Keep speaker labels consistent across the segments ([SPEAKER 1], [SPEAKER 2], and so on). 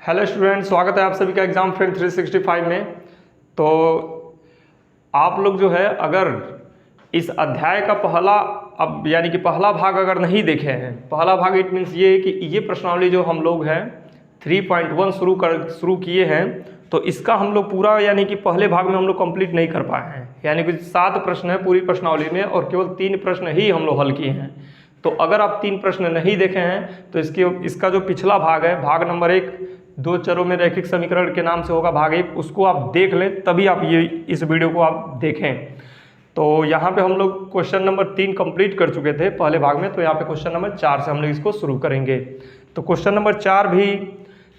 [SPEAKER 1] Hello student, स्वागत है आप सभी का एग्ज़ाम फ्रेंड 365 में। तो आप लोग जो है अगर इस अध्याय का पहला भाग अगर नहीं देखे हैं, पहला भाग इट मीन्स ये है कि ये प्रश्नावली जो हम लोग हैं 3.1 शुरू किए हैं, तो इसका हम लोग पूरा यानी कि पहले भाग में हम लोग कंप्लीट नहीं कर पाए हैं। यानी कि 7 प्रश्न है पूरी प्रश्नावली में और केवल 3 प्रश्न ही हम लोग हल किए हैं। तो अगर आप 3 प्रश्न नहीं देखे हैं तो इसका जो पिछला भाग है, भाग नंबर 1 2 चरों में रैखिक समीकरण के नाम से होगा भाग 1, उसको आप देख लें तभी आप इस वीडियो को आप देखें। तो यहाँ पे हम लोग क्वेश्चन नंबर 3 कंप्लीट कर चुके थे पहले भाग में, तो यहाँ पे क्वेश्चन नंबर 4 से हम लोग इसको शुरू करेंगे। तो क्वेश्चन नंबर 4 भी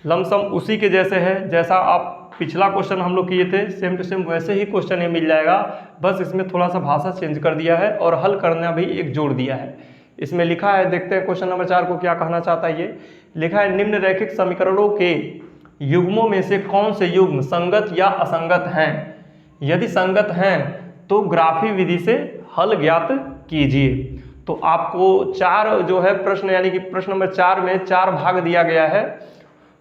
[SPEAKER 1] लमसम उसी के जैसे है जैसा आप पिछला क्वेश्चन हम लोग किए थे, सेम टू सेम वैसे ही क्वेश्चन ये मिल जाएगा, बस इसमें थोड़ा सा भाषा चेंज कर दिया है और हल करना भी एक जोड़ दिया है। इसमें लिखा है, देखते हैं क्वेश्चन नंबर 4 को क्या कहना चाहता है। ये लिखा है, निम्न रैखिक समीकरणों के युग्मों में से कौन से युग्म संगत या असंगत हैं? यदि संगत हैं तो ग्राफी विधि से हल ज्ञात कीजिए। तो आपको 4 जो है प्रश्न यानी कि प्रश्न नंबर 4 में 4 भाग दिया गया है,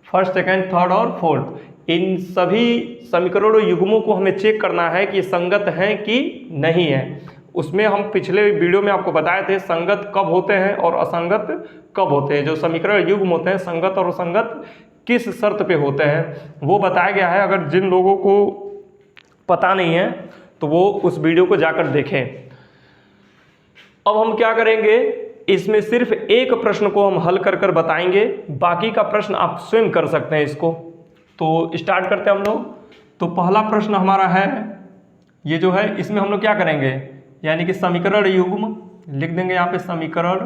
[SPEAKER 1] फर्स्ट, सेकंड, थर्ड और फोर्थ। इन सभी समीकरणों युग्मों को हमें चेक करना है कि संगत हैं कि नहीं है। उसमें हम पिछले वीडियो में आपको बताए थे संगत कब होते हैं और असंगत कब होते हैं। जो समीकरण युग्म होते हैं संगत और असंगत किस शर्त पे होते हैं वो बताया गया है। अगर जिन लोगों को पता नहीं है तो वो उस वीडियो को जाकर देखें। अब हम क्या करेंगे, इसमें सिर्फ एक प्रश्न को हम हल कर कर बताएंगे, बाकी का प्रश्न आप स्वयं कर सकते हैं इसको। तो स्टार्ट करते हैं हम लोग। तो पहला प्रश्न हमारा है, ये जो है इसमें हम लोग क्या करेंगे, यानी कि समीकरण युग्म लिख देंगे यहाँ पे, समीकरण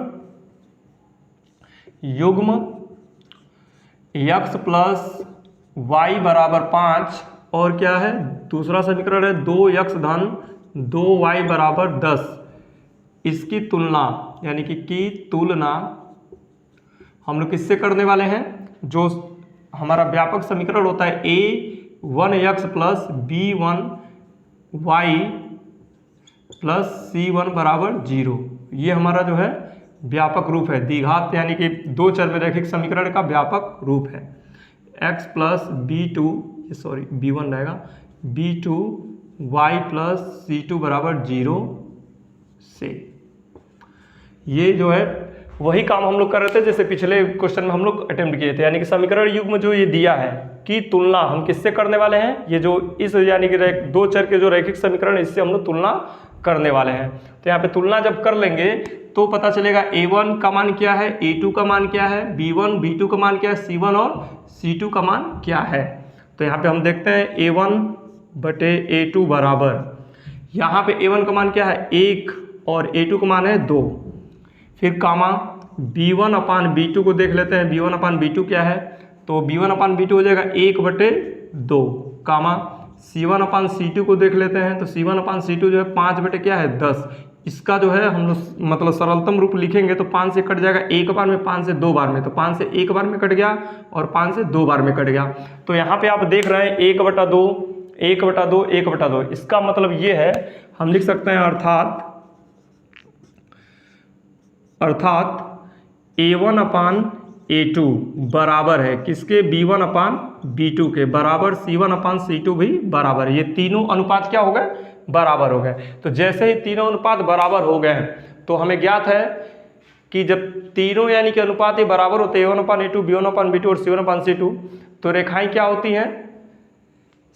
[SPEAKER 1] युग्म x प्लस वाई बराबर 5 और क्या है दूसरा समीकरण है 2x धन 2y बराबर 10। इसकी तुलना यानी कि तुलना हम लोग किससे करने वाले हैं, जो हमारा व्यापक समीकरण होता है a1x plus b1y plus c1 बराबर 0। ये हमारा जो है व्यापक रूप है, द्विघात यानी कि 2 चर में रैखिक समीकरण का व्यापक रूप है। x प्लस b1 रहेगा b2y प्लस c2 बराबर 0 से। ये जो है वही काम हम लोग कर रहे थे जैसे पिछले क्वेश्चन में हम लोग अटेम्प्ट किए थे। यानी कि समीकरण युग्म जो ये दिया है कि तुलना हम किससे करने वाले हैं, ये जो इस यानी कि 2 चर के जो रैखिक समीकरण इससे हम लोग तुलना करने वाले हैं। तो यहाँ पे तुलना जब कर लेंगे तो पता चलेगा a1 का मान क्या है, a2 का मान क्या है, b1 b2 का मान क्या है, c1 और c2 का मान क्या है। तो यहाँ पे हम देखते हैं a1 बटे a2 बराबर, यहाँ पे a1 का मान क्या है 1 और a2 का मान है 2। फिर कामा b1 अपान b2 को देख लेते हैं, b1 अपान b2 क्या है, तो b1 अपान b2 हो जाएगा 1 बटे 2। कामा c1 अपान c2 को देख लेते हैं, तो c1 अपान c2 जो है 5 बटे क्या है 10। इसका जो है हम लोग मतलब सरलतम रूप लिखेंगे तो 5 से कट जाएगा 1 बार में, 5 से 2 बार में, तो 5 से 1 बार में कट गया और 5 से 2 बार में कट गया। तो यहाँ पे आप देख रहे हैं 1 बटा 2 1 बटा 2 1 बटा 2। इसका मतलब ये है, हम लिख सकते हैं अर्थात a1 अपान a2 बराबर है किसके, b1 अपान b2 के, बराबर c1 अपान c2 भी बराबर है। ये तीनों अनुपात क्या हो गए, बराबर हो गए। तो जैसे ही तीनों अनुपात बराबर हो गए तो हमें ज्ञात है कि जब तीनों यानी कि अनुपात ये बराबर होते हैं a1 अपान a2 b1 अपान b2 और c1 अपान c2, तो रेखाएं क्या होती हैं,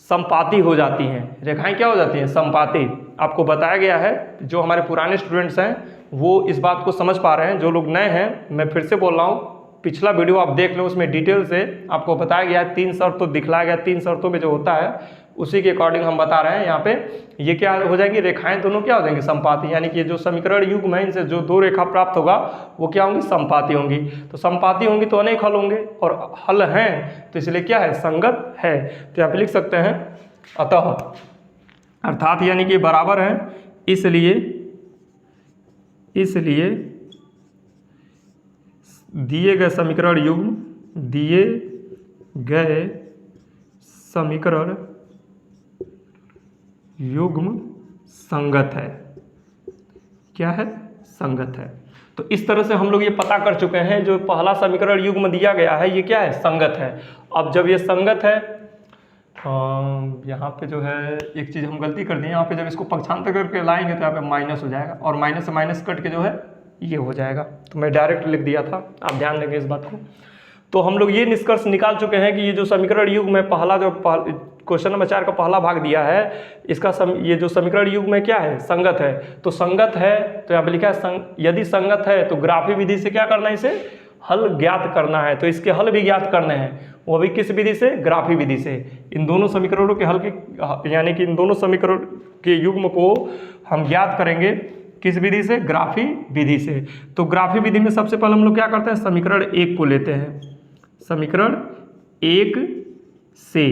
[SPEAKER 1] संपाती हो जाती हैं। रेखाएं क्या हो जाती हैं, संपाती। आपको बताया गया है, जो हमारे पुराने स्टूडेंट्स हैं वो इस बात को समझ पा रहे हैं, जो लोग नए हैं मैं फिर से बोल रहा हूँ, पिछला वीडियो आप देख लो, उसमें डिटेल से आपको बताया गया है, 3 शर्त तो दिखलाया गया, 3 शर्तों में जो होता है उसी के अकॉर्डिंग हम बता रहे हैं। यहाँ पे ये क्या हो जाएंगी, रेखाएं दोनों क्या हो जाएंगी, संपाती। यानी कि जो समीकरण युग्म है इनसे जो 2 रेखा प्राप्त होगा वो क्या होंगी, संपाती होंगी। तो संपाती होंगी तो अनेक हल होंगे और हल हैं तो इसलिए क्या है, संगत है। तो यहाँ पे लिख सकते हैं अतः, अर्थात यानी कि बराबर है, इसलिए दिए गए समीकरण युग्म संगत है। क्या है, संगत है। तो इस तरह से हम लोग ये पता कर चुके हैं जो पहला समीकरण युग्म दिया गया है ये क्या है, संगत है। अब जब ये संगत है, यहाँ पे जो है एक चीज़ हम गलती कर दिए, यहाँ पे जब इसको पक्षांतर करके लाएंगे तो यहाँ पे माइनस हो जाएगा और माइनस से माइनस कट के जो है ये हो जाएगा, तो मैं डायरेक्ट लिख दिया था, आप ध्यान देंगे इस बात को। तो हम लोग ये निष्कर्ष निकाल चुके हैं कि ये जो समीकरण युग्म में पहला जो क्वेश्चन नंबर 4 का पहला भाग दिया है इसका ये जो समीकरण युग्म में क्या है, संगत है। तो संगत है तो यहाँ पे लिखा है यदि संगत है तो ग्राफी विधि से क्या करना है, इसे हल ज्ञात करना है। तो इसके हल भी ज्ञात करने हैं, वो भी किस विधि से, ग्राफी विधि से। इन दोनों समीकरणों के हल की यानी कि इन दोनों समीकरण के युग्म को हम ज्ञात करेंगे किस विधि से, ग्राफी विधि से। तो ग्राफी विधि में सबसे पहले हम लोग क्या करते हैं, समीकरण 1 को लेते हैं, समीकरण 1 से।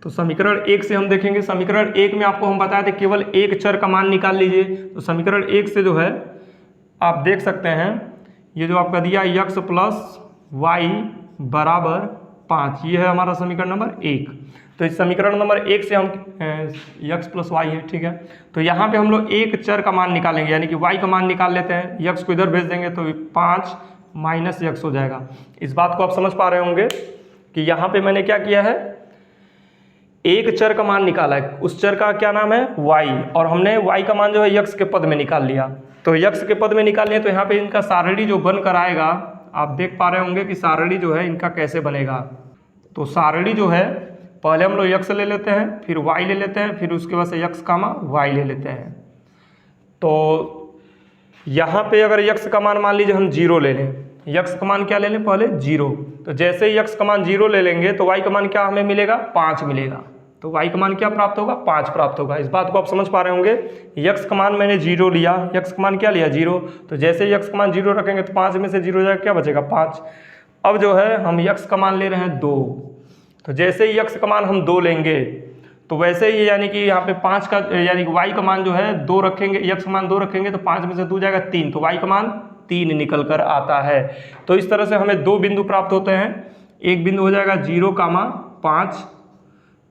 [SPEAKER 1] तो समीकरण 1 से हम देखेंगे, समीकरण 1 में आपको हम बताए थे केवल एक चर का मान निकाल लीजिए। तो समीकरण 1 से जो है आप देख सकते हैं ये जो आपका दिया x प्लस वाई बराबर 5, ये है हमारा समीकरण नंबर 1। तो इस समीकरण नंबर 1 से हम x प्लस वाई है, ठीक है। तो यहाँ पे हम लोग एक चर का मान निकालेंगे, यानी कि y का मान निकाल लेते हैं, x को इधर भेज देंगे तो 5 माइनस x हो जाएगा। इस बात को आप समझ पा रहे होंगे कि यहाँ पे मैंने क्या किया है, एक चर का मान निकाला है, उस चर का क्या नाम है, y, और हमने y का मान जो है x के पद में निकाल लिया। तो x के पद में निकाल लिया तो यहाँ पे इनका सारणी जो बन कर आएगा, आप देख पा रहे होंगे कि सारणी जो है इनका कैसे बनेगा। तो सारणी जो है पहले हम लोग x ले लेते हैं, फिर y ले लेते हैं, फिर उसके बाद से x कामा y ले लेते हैं। तो यहाँ पे अगर x का मान मान लीजिए हम 0 ले लें, x का मान क्या ले लें, पहले 0। तो जैसे ही x का मान 0 ले लेंगे तो y का मान क्या हमें मिलेगा, 5 मिलेगा। तो y का मान क्या प्राप्त होगा, 5 प्राप्त होगा। इस बात को आप समझ पा रहे होंगे। x का मान मैंने 0 लिया, x का मान क्या लिया, 0। तो जैसे ही x का मान 0 रखेंगे तो 5 में से 0 जाएगा, क्या बचेगा, 5। अब जो है हम x का मान ले रहे हैं 2। तो जैसे ही x का मान हम 2 लेंगे तो वैसे ही यानी कि यहाँ पे 5 का यानी कि y का मान जो है 2 रखेंगे, x का मान 2 रखेंगे तो 5 में से 2 जाएगा 3, तो y का मान 3 निकल कर आता है। तो इस तरह से हमें 2 बिंदु प्राप्त होते हैं। एक बिंदु हो जाएगा 0,5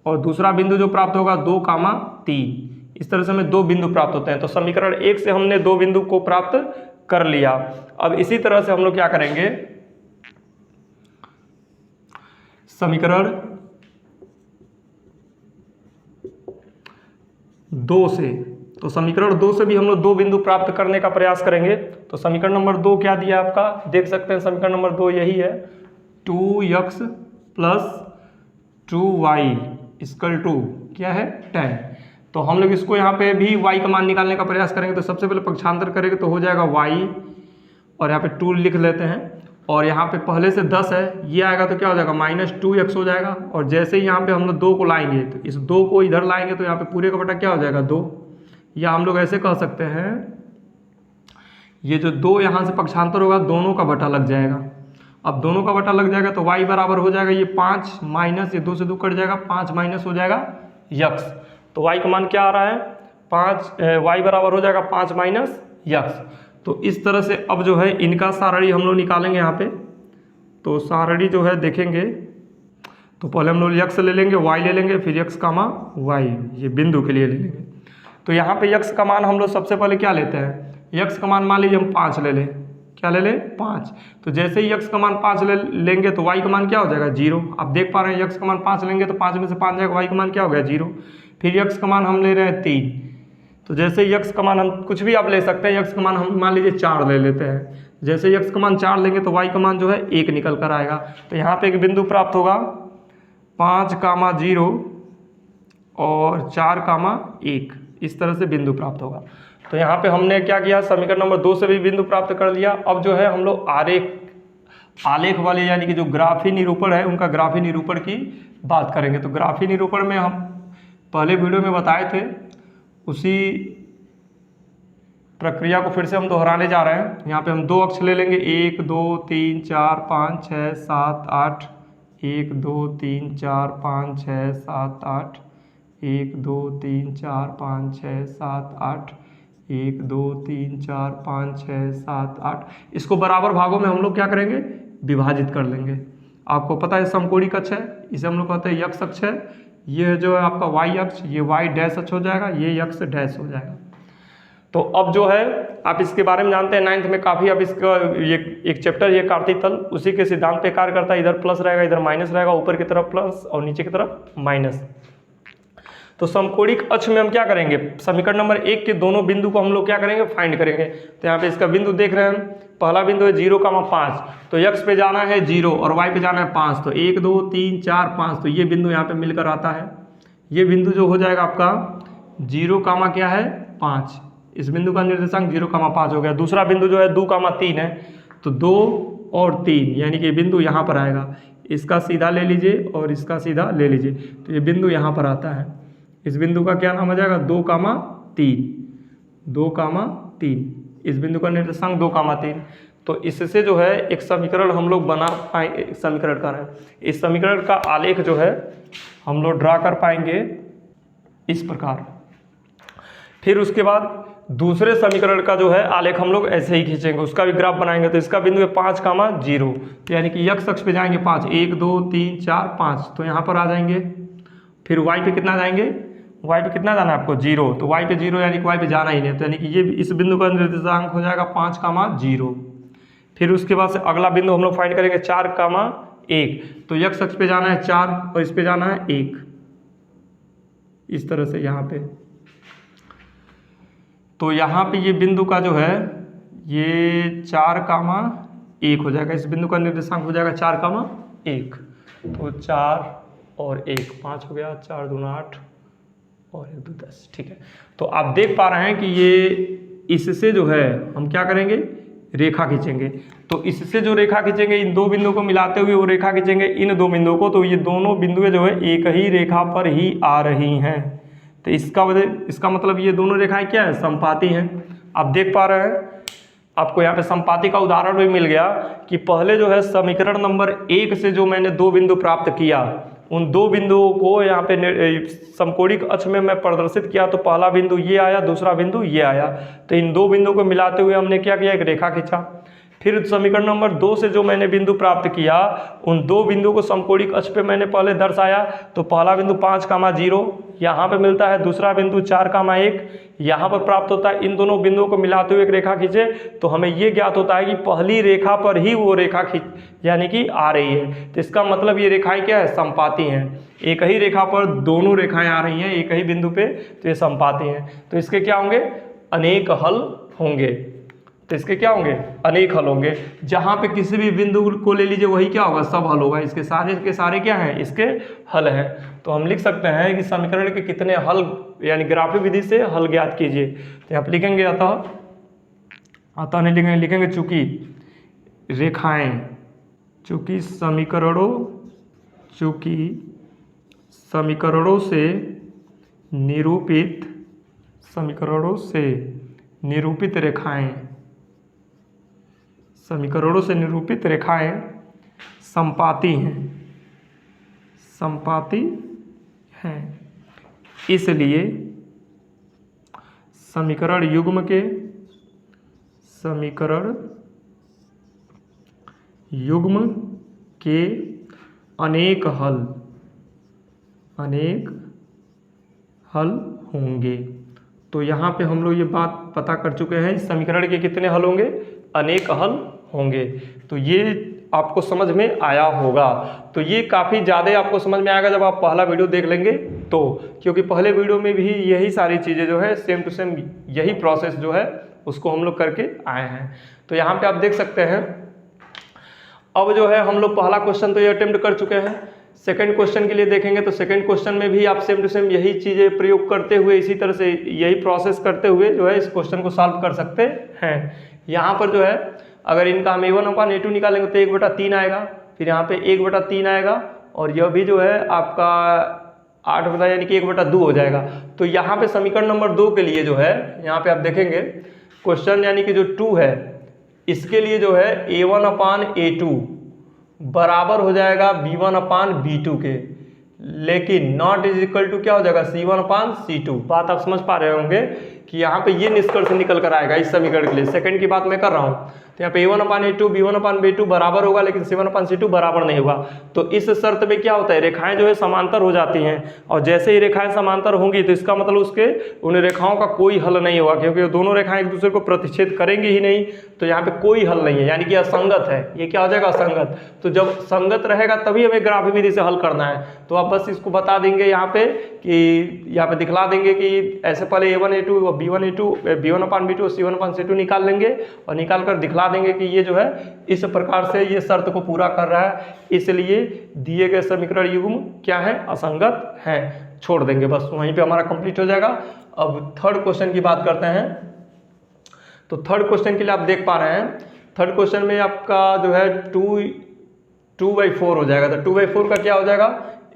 [SPEAKER 1] और दूसरा बिंदु जो प्राप्त होगा 2,3। इस तरह से हमें 2 बिंदु प्राप्त होते हैं। तो समीकरण 1 से हमने 2 बिंदु को प्राप्त कर लिया। अब इसी तरह से हम लोग क्या करेंगे, समीकरण 2 से, तो समीकरण 2 से भी हम लोग 2 बिंदु प्राप्त करने का प्रयास करेंगे। तो समीकरण नंबर 2 क्या दिया आपका, देख सकते हैं समीकरण नंबर 2 यही है, 2x plus 2y equal to क्या है, 10। तो हम लोग इसको यहाँ पे भी y का मान निकालने का प्रयास करेंगे। तो सबसे पहले पक्षांतर करेंगे तो हो जाएगा y, और यहाँ पे 2 लिख लेते हैं, और यहाँ पे पहले से 10 है, ये आएगा तो क्या हो जाएगा, -2x हो जाएगा। और जैसे ही यहाँ पे हम लोग 2 को लाएंगे तो इस 2 को इधर लाएंगे तो यहाँ पे पूरे का बटा क्या हो जाएगा, 2। या हम लोग ऐसे कह सकते हैं, ये जो 2 यहाँ से पक्षांतर होगा दोनों का बटा लग जाएगा। अब दोनों का बटा लग जाएगा तो y बराबर हो जाएगा ये 5 माइनस, ये 2 से 2 कट जाएगा, 5 माइनस हो जाएगा x। तो y का मान क्या आ रहा है, 5, y बराबर हो जाएगा 5 माइनस x। तो इस तरह से अब जो है इनका सारणी हम लोग निकालेंगे यहाँ पे। तो सारणी जो है देखेंगे तो पहले हम लोग x ले लेंगे, y ले लेंगे, फिर x कामा y, ये बिंदु के लिए ले लेंगे। तो यहाँ पे x का मान हम लोग सबसे पहले क्या लेते हैं, x का मान मान लीजिए हम 5 ले लें, क्या ले लें, 5। तो जैसे ही x का मान 5 लेंगे तो y का मान क्या हो जाएगा, 0। आप देख पा रहे हैं x का मान 5 लेंगे तो 5 में से 5 जाएगा, y का मान क्या हो गया, 0। फिर x का मान हम ले रहे हैं 3। तो जैसे ही x का मान हम कुछ भी आप ले सकते हैं, x का मान हम मान लीजिए 4 ले लेते हैं। जैसे ही x का मान 4 लेंगे तो y का मान जो है 1 निकल कर आएगा। तो यहाँ पे एक बिंदु प्राप्त होगा 5,0 और 4,1, इस तरह से बिंदु प्राप्त होगा। तो यहाँ पे हमने क्या किया, समीकरण नंबर 2 से भी बिंदु प्राप्त कर लिया। अब जो है हम लोग आलेख वाले यानी कि जो ग्राफी निरूपण है उनका ग्राफी निरूपण की बात करेंगे। तो ग्राफी निरूपण में हम पहले वीडियो में बताए थे, उसी प्रक्रिया को फिर से हम दोहराने जा रहे हैं। यहाँ पे हम 2 अक्ष ले लेंगे, 1 2 3 4 5 6 7 8, 1 2 3 4 5 6 7 8, 1 2 3 4 5 6 7 8, 1 2 3 4 5 6 7 8। इसको बराबर भागों में हम लोग क्या करेंगे, विभाजित कर लेंगे। आपको पता है समकोणिक अक्ष है, इसे हम लोग कहते हैं x अक्ष है। ये जो है आपका y अक्ष, ये y डैश अक्ष हो जाएगा, ये x डैश हो जाएगा। तो अब जो है आप इसके बारे में जानते हैं, 9th में काफ़ी अब इसका ये एक चैप्टर ये कार्तीय तल उसी के सिद्धांत पे कार्य करता है। इधर प्लस रहेगा, इधर माइनस रहेगा, ऊपर की तरफ प्लस और नीचे की तरफ माइनस। तो समकोणिक अक्ष में हम क्या करेंगे, समीकरण नंबर 1 के दोनों बिंदु को हम लोग क्या करेंगे, फाइंड करेंगे। तो यहाँ पे इसका बिंदु देख रहे हैं हम, पहला बिंदु है 0,5, तो x पे जाना है 0 और y पे जाना है 5, तो 1 2 3 4 5, तो ये बिंदु यहाँ पे मिलकर आता है। ये बिंदु जो हो जाएगा आपका 0, क्या है 5, इस बिंदु का निर्देशांक 0,5 हो गया। दूसरा बिंदु जो है 2,3 है, तो 2 और 3 यानी कि बिंदु यहाँ पर आएगा। इसका सीधा ले लीजिए और इसका सीधा ले लीजिए, तो ये बिंदु यहाँ पर आता है। इस बिंदु का क्या नाम हो जाएगा, 2,3, 2,3, इस बिंदु का निर्देशांक 2,3। तो इससे जो है एक समीकरण हम लोग बना पाएंगे, समीकरण का है, इस समीकरण का आलेख जो है हम लोग ड्रा कर पाएंगे इस प्रकार। फिर उसके बाद दूसरे समीकरण का जो है आलेख हम लोग ऐसे ही खींचेंगे, उसका भी ग्राफ बनाएंगे। तो इसका बिंदु है 5,0, तो यानी कि x अक्ष पे जाएंगे 5, 1 2 3 4 5, तो यहाँ पर आ जाएंगे। फिर y पे कितना जाएंगे, y पे कितना जाना है आपको 0, तो y पे 0 यानी कि y पे जाना ही नहीं, तो यानी कि ये इस बिंदु का निर्देशांक हो जाएगा 5,0। फिर उसके बाद से अगला बिंदु हम लोग फाइंड करेंगे 4,1, तो x अक्ष पे जाना है 4 और इस पे जाना है 1, इस तरह से यहाँ पे। तो यहाँ पे ये बिंदु का जो है ये 4,1 हो जाएगा, इस बिंदु का निर्देशांक हो जाएगा 4,1, तो 4 और 1 5 हो गया, 4 दूना 8 और 1 2 10, ठीक है। तो आप देख पा रहे हैं कि ये इससे जो है हम क्या करेंगे, रेखा खींचेंगे। तो इससे जो रेखा खींचेंगे, इन दो बिंदुओं को मिलाते हुए वो रेखा खींचेंगे इन दो बिंदुओं को, तो ये दोनों बिंदुएं जो है एक ही रेखा पर ही आ रही हैं। तो इसका मतलब ये दोनों रेखाएं क्या है, समपाती हैं। आप देख पा रहे हैं, आपको यहाँ पे समपाती का उदाहरण भी मिल गया कि पहले जो है समीकरण नंबर 1 से जो मैंने दो बिंदु प्राप्त किया, उन दो बिंदुओं को यहाँ पे समकोणिक अक्ष में मैं प्रदर्शित किया। तो पहला बिंदु ये आया, दूसरा बिंदु ये आया, तो इन दो बिंदुओं को मिलाते हुए हमने क्या किया, एक रेखा खींचा। फिर समीकरण नंबर 2 से जो मैंने बिंदु प्राप्त किया, उन दो बिंदुओं को समकोणिक अक्ष पे मैंने पहले दर्शाया। तो पहला बिंदु 5,0 यहाँ पे मिलता है, दूसरा बिंदु 4,1 यहाँ पर प्राप्त होता है। इन दोनों बिंदुओं को मिलाते हुए एक रेखा खींचे, तो हमें ये ज्ञात होता है कि पहली रेखा पर ही वो रेखा यानी कि आ रही है। तो इसका मतलब ये रेखाएं क्या है, समपाती हैं। एक ही रेखा पर दोनों रेखाएं आ रही हैं एक ही बिंदु पे, तो ये समपाती हैं। तो इसके क्या होंगे, अनेक हल होंगे। तो इसके क्या होंगे, अनेक हल होंगे। जहां पे किसी भी बिंदु को ले लीजिए वही क्या होगा, सब हल होगा। इसके सारे के सारे क्या हैं, इसके हल हैं। तो हम लिख सकते हैं कि समीकरण के कितने हल यानी ग्राफिक विधि से हल ज्ञात कीजिए। तो यहाँ पे लिखेंगे अतः नहीं लिखेंगे, लिखेंगे चूंकि रेखाएं, चूंकि समीकरणों से निरूपित रेखाएं समपाती हैं, इसलिए समीकरण युग्म के अनेक हल होंगे। तो यहाँ पे हम लोग ये बात पता कर चुके हैं, समीकरण के कितने हल होंगे, अनेक हल होंगे। तो ये आपको समझ में आया होगा। तो ये काफ़ी ज़्यादा आपको समझ में आएगा जब आप पहला वीडियो देख लेंगे तो, क्योंकि पहले वीडियो में भी यही सारी चीज़ें जो है सेम टू सेम यही प्रोसेस जो है उसको हम लोग करके आए हैं। तो यहाँ पे आप देख सकते हैं, अब जो है हम लोग पहला क्वेश्चन तो ये अटेम्प्ट कर चुके हैं। सेकंड क्वेश्चन के लिए देखेंगे तो सेकंड क्वेश्चन में भी आप सेम टू सेम यही चीज़ें प्रयोग करते हुए, इसी तरह से यही प्रोसेस करते हुए जो है इस क्वेश्चन को सॉल्व कर सकते हैं। यहाँ पर जो है अगर इनका हम A1/A2 निकालेंगे तो 1/3 आएगा, फिर यहाँ पे 1/3 आएगा, और यह भी जो है आपका 8 यानी कि 1/2 हो जाएगा। तो यहाँ पे समीकरण नंबर 2 के लिए जो है यहाँ पे आप देखेंगे क्वेश्चन यानी कि जो 2 है, इसके लिए जो है A1/A2 बराबर हो जाएगा B1/B2 के, लेकिन नॉट इज इक्वल टू क्या हो जाएगा, C1/C2। बात आप समझ पा रहे होंगे कि यहाँ पे ये निष्कर्ष निकल कर आएगा इस समीकरण के लिए। सेकंड की बात मैं कर रहा हूँ, तो यहाँ पे a1/a2 b1/b2 बराबर होगा, लेकिन c1/c2 बराबर नहीं होगा। तो इस शर्त में क्या होता है, रेखाएं जो है समांतर हो जाती हैं, और जैसे ही रेखाएं समांतर होंगी तो इसका मतलब उसके उन रेखाओं का कोई हल नहीं होगा, क्योंकि दोनों रेखाएं एक दूसरे को प्रतिच्छेद करेंगी ही नहीं, तो यहाँ पे कोई हल नहीं है, यानी कि असंगत है। ये क्या हो जाएगा, असंगत। तो जब संगत रहेगा तभी हमें ग्राफ विधि से हल करना है। तो आप बस इसको बता देंगे यहाँ पे कि यहाँ पे दिखला देंगे कि ऐसे पहले a1a2 b1a2 b1/b2 c1/c2 निकाल लेंगे, और निकाल कर दिखला देंगे कि ये जो है इस प्रकार से ये शर्त को पूरा कर रहा है, इसलिए दिए गए समीकरण युग्म क्या है, असंगत है। छोड़ देंगे, बस वहीं पे हमारा कंप्लीट हो जाएगा। अब थर्ड क्वेश्चन की बात करते हैं। तो थर्ड क्वेश्चन के लिए आप देख पा रहे हैं, थर्ड क्वेश्चन में आपका जो है 2/4 हो जाएगा। तो 2/4 का क्या हो जाएगा,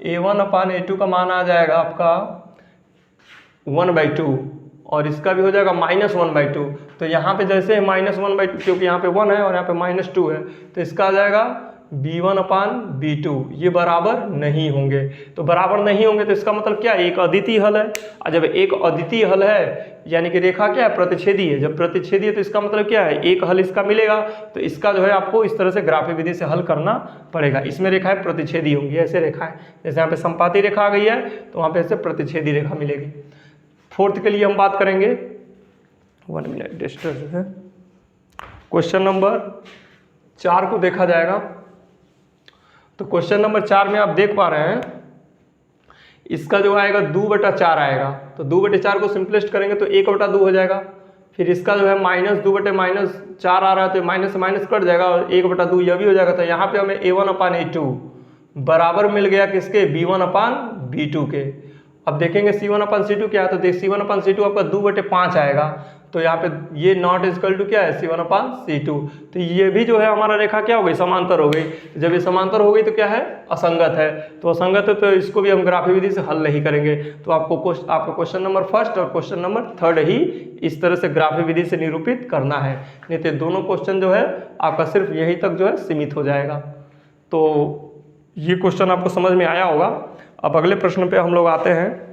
[SPEAKER 1] a1/a2 का मान आ जाएगा आपका 1/2, और इसका भी हो जाएगा -1/2। तो यहाँ पे जैसे -1/2, क्योंकि यहाँ पे 1 है और यहाँ पे -2 है, तो इसका आ जाएगा b1/b2। ये बराबर नहीं होंगे। तो बराबर नहीं होंगे तो इसका मतलब क्या है, एक अद्वितीय हल है। और जब एक अद्वितीय हल है यानी कि रेखा क्या है, प्रतिच्छेदी है। जब प्रतिच्छेदी है तो इसका मतलब क्या है, एक हल इसका मिलेगा। तो इसका जो है आपको इस तरह से ग्राफी विधि से हल करना पड़ेगा। इसमें रेखाएं प्रतिच्छेदी होंगी, ऐसे रेखाएं, जैसे यहाँ पे संपाती रेखा आ गई है तो वहाँ पे ऐसे प्रतिच्छेदी रेखा मिलेगी। फोर्थ के लिए हम बात करेंगे, 1 मिनट डिस्टर्ब है। क्वेश्चन नंबर 4 को देखा जाएगा। तो क्वेश्चन नंबर 4 में आप देख पा रहे हैं, इसका जो आएगा 2/4 आएगा। तो 2/4 को सिंपलेस्ट करेंगे तो 1/2 हो जाएगा। फिर इसका जो है -2/-4 आ रहा है, तो माइनस से माइनस कट जाएगा और 1/2 यह भी हो जाएगा। तो यहाँ पे हमें a1/a2 बराबर मिल गया किसके, b1/b2 के। अब देखेंगे c1/c2 क्या है, तो c1/c2 आपका 2/5 आएगा। तो यहाँ पे ये नॉट इक्वल टू क्या है, c1/c2। तो ये भी जो है हमारा रेखा क्या हो गई, समांतर हो गई। जब ये समांतर हो गई तो क्या है, असंगत है। तो असंगत है तो इसको भी हम ग्राफी विधि से हल नहीं करेंगे। तो आपको क्वेश्चन नंबर फर्स्ट और क्वेश्चन नंबर थर्ड ही इस तरह से ग्राफी विधि से निरूपित करना है, नहीं तो दोनों क्वेश्चन जो है आपका सिर्फ यही तक जो है सीमित हो जाएगा। तो ये क्वेश्चन आपको समझ में आया होगा। अब अगले प्रश्न पे हम लोग आते हैं।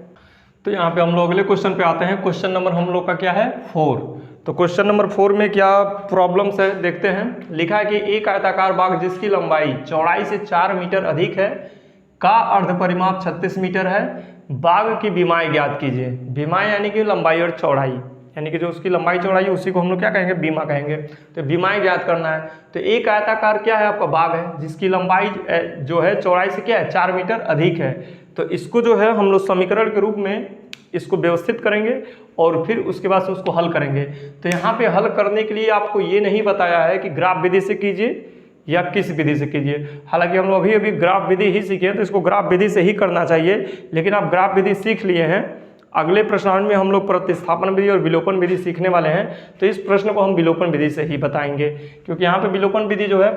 [SPEAKER 1] तो यहाँ पे हम लोग अगले क्वेश्चन पे आते हैं। क्वेश्चन नंबर हम लोग का क्या है, 4। तो क्वेश्चन नंबर 4 में क्या प्रॉब्लम्स है देखते हैं। लिखा है कि एक आयताकार बाग जिसकी लंबाई चौड़ाई से 4 मीटर अधिक है का अर्ध परिमाप 36 मीटर है, बाग की बीमाई ज्ञात कीजिए। बीमाई यानी कि लंबाई और चौड़ाई, यानी कि जो उसकी लंबाई चौड़ाई है उसी को हम लोग क्या कहेंगे, बीमा कहेंगे। तो बीमाई ज्ञात करना है। तो एक आयताकार क्या है, आपका बाग है जिसकी लंबाई जो है चौड़ाई से क्या है, 4 मीटर अधिक है। तो इसको जो है हम लोग समीकरण के रूप में इसको व्यवस्थित करेंगे और फिर उसके बाद से उसको हल करेंगे। तो यहाँ पे हल करने के लिए आपको ये नहीं बताया है कि ग्राफ विधि से कीजिए या किस विधि से कीजिए। हालांकि हम लोग अभी ग्राफ विधि ही सीखे हैं तो इसको ग्राफ विधि से ही करना चाहिए, लेकिन आप ग्राफ विधि सीख लिए हैं। अगले प्रश्नावली में हम लोग प्रतिस्थापन विधि और विलोपन विधि सीखने वाले हैं, तो इस प्रश्न को हम विलोपन विधि से ही बताएंगे, क्योंकि यहाँ पे विलोपन विधि जो है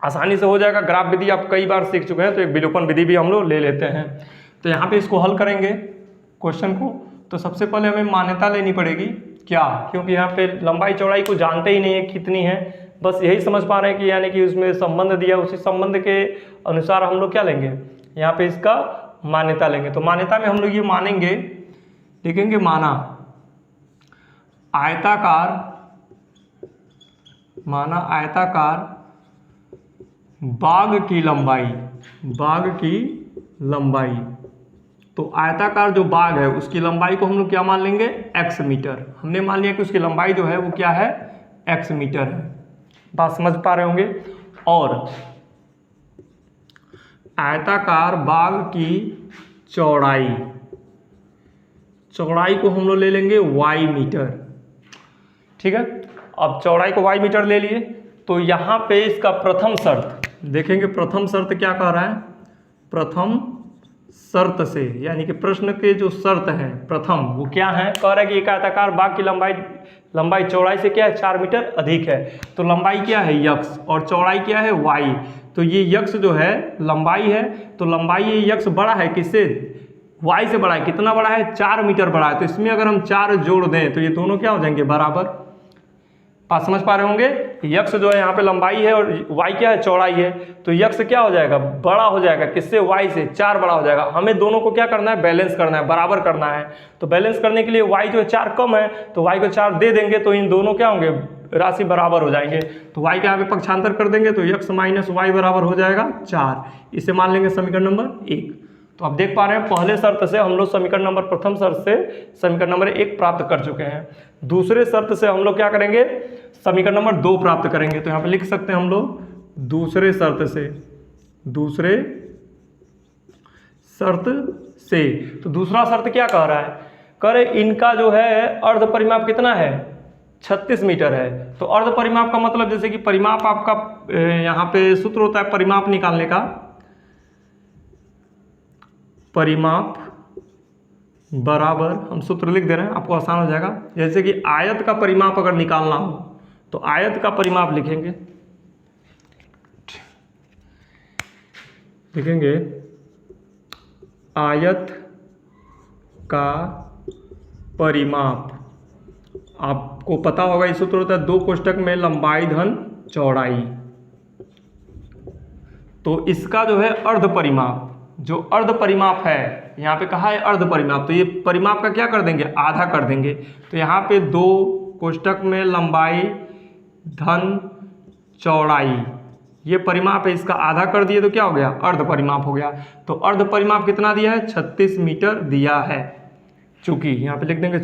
[SPEAKER 1] आसानी से हो जाएगा। ग्राफ विधि आप कई बार सीख चुके हैं, तो एक विलोपन विधि भी हम लोग ले लेते हैं। तो यहाँ पे इसको हल करेंगे क्वेश्चन को। तो सबसे पहले हमें मान्यता लेनी पड़ेगी क्या, क्योंकि यहाँ पे लंबाई चौड़ाई को जानते ही नहीं है कितनी है, बस यही समझ पा रहे हैं कि यानी कि उसमें संबंध दिया, उसी संबंध के अनुसार हम लोग क्या लेंगे, यहाँ पे इसका मान्यता लेंगे। तो मान्यता में हम लोग ये मानेंगे, लिखेंगे माना आयताकार बाग की लंबाई। तो आयताकार जो बाग है उसकी लंबाई को हम लोग क्या मान लेंगे, x मीटर। हमने मान लिया कि उसकी लंबाई जो है वो क्या है, x मीटर है। बात समझ पा रहे होंगे। और आयताकार बाग की चौड़ाई को हम लोग ले लेंगे y मीटर। ठीक है, अब चौड़ाई को y मीटर ले लिए। तो यहाँ पे इसका प्रथम शर्त देखेंगे, प्रथम शर्त क्या कह रहा है, प्रथम शर्त से, यानी कि प्रश्न के जो शर्त है प्रथम वो क्या है, कह रहा है कि एक आयताकार बाग की लंबाई चौड़ाई से क्या है, 4 मीटर अधिक है। तो लंबाई क्या है x और चौड़ाई क्या है y। तो ये x जो है लंबाई है, तो लंबाई ये x बड़ा है किससे, y से बड़ा है। कितना बड़ा है, 4 मीटर बड़ा है। तो इसमें अगर हम 4 जोड़ दें तो ये दोनों क्या हो जाएंगे, बराबर। बात समझ पा रहे होंगे। यक्स जो है यहाँ पे लंबाई है और वाई क्या है, चौड़ाई है। तो यक्स क्या हो जाएगा, बड़ा हो जाएगा किससे, वाई से, 4 बड़ा हो जाएगा। हमें दोनों को क्या करना है, बैलेंस करना है, बराबर करना है। तो बैलेंस करने के लिए वाई जो है 4 कम है, तो वाई को 4 दे देंगे तो इन दोनों क्या होंगे, राशि बराबर हो जाएंगे। तो वाई का यहाँ पे पक्षांतर कर देंगे तो यक्स माइनस वाई बराबर हो जाएगा 4। इसे मान लेंगे समीकरण नंबर 1। तो आप देख पा रहे हैं पहले शर्त से हम लोग समीकरण नंबर, प्रथम शर्त से समीकरण नंबर 1 प्राप्त कर चुके हैं। दूसरे शर्त से हम लोग क्या करेंगे, समीकरण नंबर 2 प्राप्त करेंगे। तो यहाँ पे लिख सकते हैं हम लोग दूसरे शर्त से, दूसरे शर्त से। तो दूसरा शर्त क्या कह रहा है, कह रहे इनका जो है अर्ध परिमाप कितना है, 36 मीटर है। तो अर्ध परिमाप का मतलब जैसे कि परिमाप आपका यहाँ पे सूत्र होता है परिमाप निकालने का, परिमाप बराबर, हम सूत्र लिख दे रहे हैं आपको आसान हो जाएगा। जैसे कि आयत का परिमाप अगर निकालना हो तो आयत का परिमाप लिखेंगे, आयत का परिमाप, आपको पता होगा इस सूत्र होता है 2 कोष्ठक में लंबाई धन चौड़ाई। तो इसका जो है अर्ध परिमाप, जो अर्ध परिमाप है यहाँ पे कहा है अर्ध परिमाप, तो ये परिमाप का क्या कर देंगे, आधा कर देंगे। तो यहाँ पे 2 कोष्ठक में लंबाई धन चौड़ाई, ये परिमाप है, इसका आधा कर दिए तो क्या हो गया, अर्ध परिमाप हो गया। तो अर्ध परिमाप कितना दिया है, 36 मीटर दिया है। चूंकि यहाँ पे लिख देंगे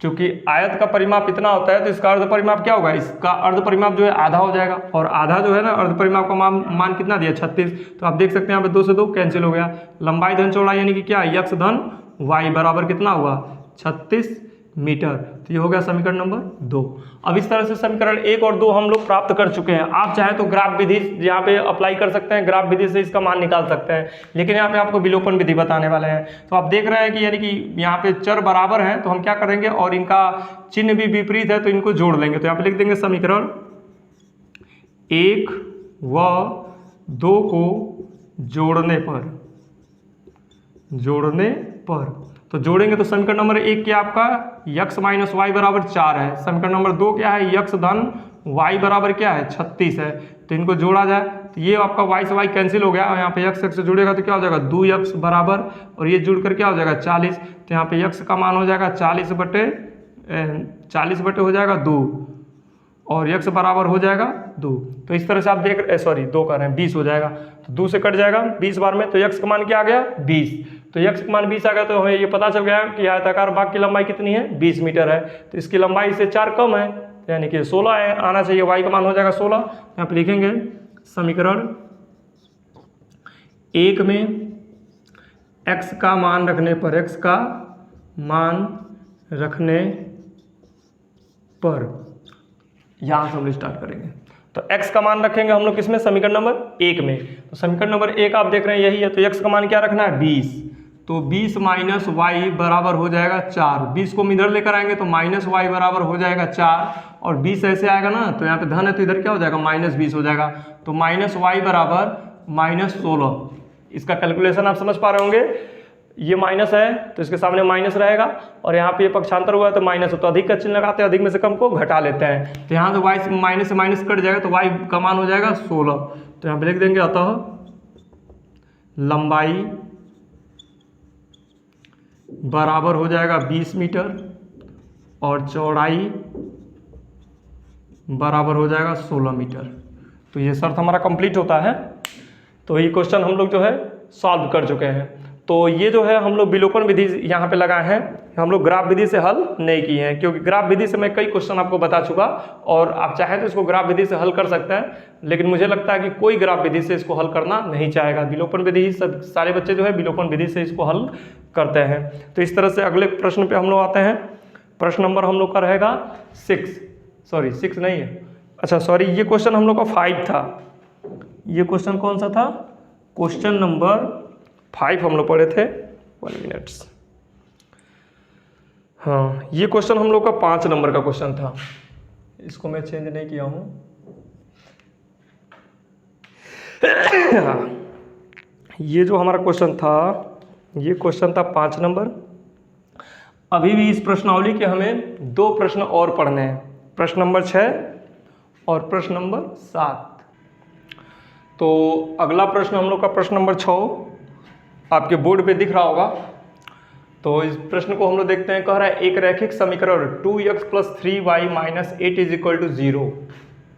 [SPEAKER 1] चूंकि आयत का परिमाप इतना होता है तो इसका अर्ध परिमाप क्या होगा, इसका अर्ध परिमाप जो है आधा हो जाएगा। और आधा जो है ना, अर्ध परिमाप का मान कितना दिया, 36। तो आप देख सकते हैं यहाँ पे 2 से 2 कैंसिल हो गया। लंबाई धन चौड़ाई यानी कि क्या, यक्स धन वाई बराबर कितना हुआ, 36 मीटर। तो ये हो गया समीकरण नंबर 2। अब इस तरह से समीकरण 1 और 2 हम लोग प्राप्त कर चुके हैं। आप चाहें तो ग्राफ विधि यहाँ पे अप्लाई कर सकते हैं, ग्राफ विधि से इसका मान निकाल सकते हैं, लेकिन यहाँ पे आपको विलोपन विधि बताने वाले हैं। तो आप देख रहे हैं कि यानी कि यहाँ पे चर बराबर हैं तो हम क्या करेंगे, और इनका चिन्ह भी विपरीत है तो इनको जोड़ लेंगे। तो यहाँ पे लिख देंगे समीकरण 1 व 2 को जोड़ने पर तो जोड़ेंगे तो समीकरण नंबर 1 क्या आपका यक्स माइनस वाई बराबर 4 है। समीकरण नंबर 2 क्या है, यक्स धन वाई बराबर क्या है, 36 है। तो इनको जोड़ा जाए तो ये आपका वाई से वाई कैंसिल हो गया और यहाँ पे यक्स से जुड़ेगा तो क्या हो जाएगा, 2 यक्स बराबर, और ये जुड़कर क्या हो जाएगा 40। तो यहाँ पे यक्स का मान हो जाएगा 40 बटे हो जाएगा 2 और यक्स बराबर हो जाएगा 2। तो इस तरह से आप देख 2 कर रहे हैं, 20 हो जाएगा। तो 2 से कट जाएगा 20 बार में, तो यक्स का मान क्या आ गया 20। तो यक्स का मान 20 आ गया तो हमें ये पता चल गया कि आयताकार भाग की लंबाई कितनी है, 20 मीटर है। तो इसकी लंबाई से 4 कम है यानी कि 16 है, आना चाहिए, वाई का मान हो जाएगा 16। यहाँ पे लिखेंगे समीकरण 1 में x का मान रखने पर यहाँ से हम स्टार्ट करेंगे। तो x का मान रखेंगे हम लोग किसमें, समीकरण नंबर 1 में। तो समीकरण नंबर 1 आप देख रहे हैं यही है। तो x का मान क्या रखना है 20। तो 20 माइनस वाई बराबर हो जाएगा 4। 20 को हम इधर लेकर आएंगे तो माइनस वाई बराबर हो जाएगा 4, और 20 ऐसे आएगा ना तो यहाँ पे धन है तो इधर क्या हो जाएगा माइनस 20 हो जाएगा। तो माइनस वाई बराबर माइनस 16। इसका कैलकुलेशन आप समझ पा रहे होंगे, ये माइनस है तो इसके सामने माइनस रहेगा, और यहाँ पे ये पक्षांतर हुआ है तो माइनस हो, तो अधिक का चिन्ह लगाते हैं, अधिक में से कम को घटा लेते हैं। तो यहाँ से वाई से माइनस कट जाएगा तो वाई का मान हो जाएगा 16। तो यहाँ पे लिख देंगे अतः लंबाई बराबर हो जाएगा 20 मीटर और चौड़ाई बराबर हो जाएगा 16 मीटर। तो ये शर्त हमारा कंप्लीट होता है। तो ये क्वेश्चन हम लोग जो है सॉल्व कर चुके हैं। तो ये जो है हम लोग विलोपन विधि यहाँ पे लगाए हैं, हम लोग ग्राफ विधि से हल नहीं किए हैं, क्योंकि ग्राफ विधि से मैं कई क्वेश्चन आपको बता चुका, और आप चाहें तो इसको ग्राफ विधि से हल कर सकते हैं, लेकिन मुझे लगता है कि कोई ग्राफ विधि से इसको हल करना नहीं चाहेगा। विलोपन विधि सब सारे बच्चे जो है विलोपन विधि से इसको हल करते हैं। तो इस तरह से अगले प्रश्न पे हम लोग आते हैं। प्रश्न नंबर हम लोग का रहेगा 6 नहीं है, अच्छा सॉरी, ये क्वेश्चन हम लोग का 5 था। ये क्वेश्चन कौन सा था, क्वेश्चन नंबर 5 हम लोग पढ़े थे। 1 मिनट, हाँ ये क्वेश्चन हम लोग का 5 नंबर का क्वेश्चन था, इसको मैं चेंज नहीं किया हूँ। ये जो हमारा क्वेश्चन था, ये क्वेश्चन था 5 नंबर। अभी भी इस प्रश्नावली के हमें 2 प्रश्न और पढ़ने हैं। प्रश्न नंबर 6 और प्रश्न नंबर 7। तो अगला प्रश्न हम लोग का प्रश्न नंबर 6 आपके बोर्ड पे दिख रहा होगा। तो इस प्रश्न को हम लोग देखते हैं। कह रहा है एक रैखिक समीकरण 2x + 3y - 8 = 0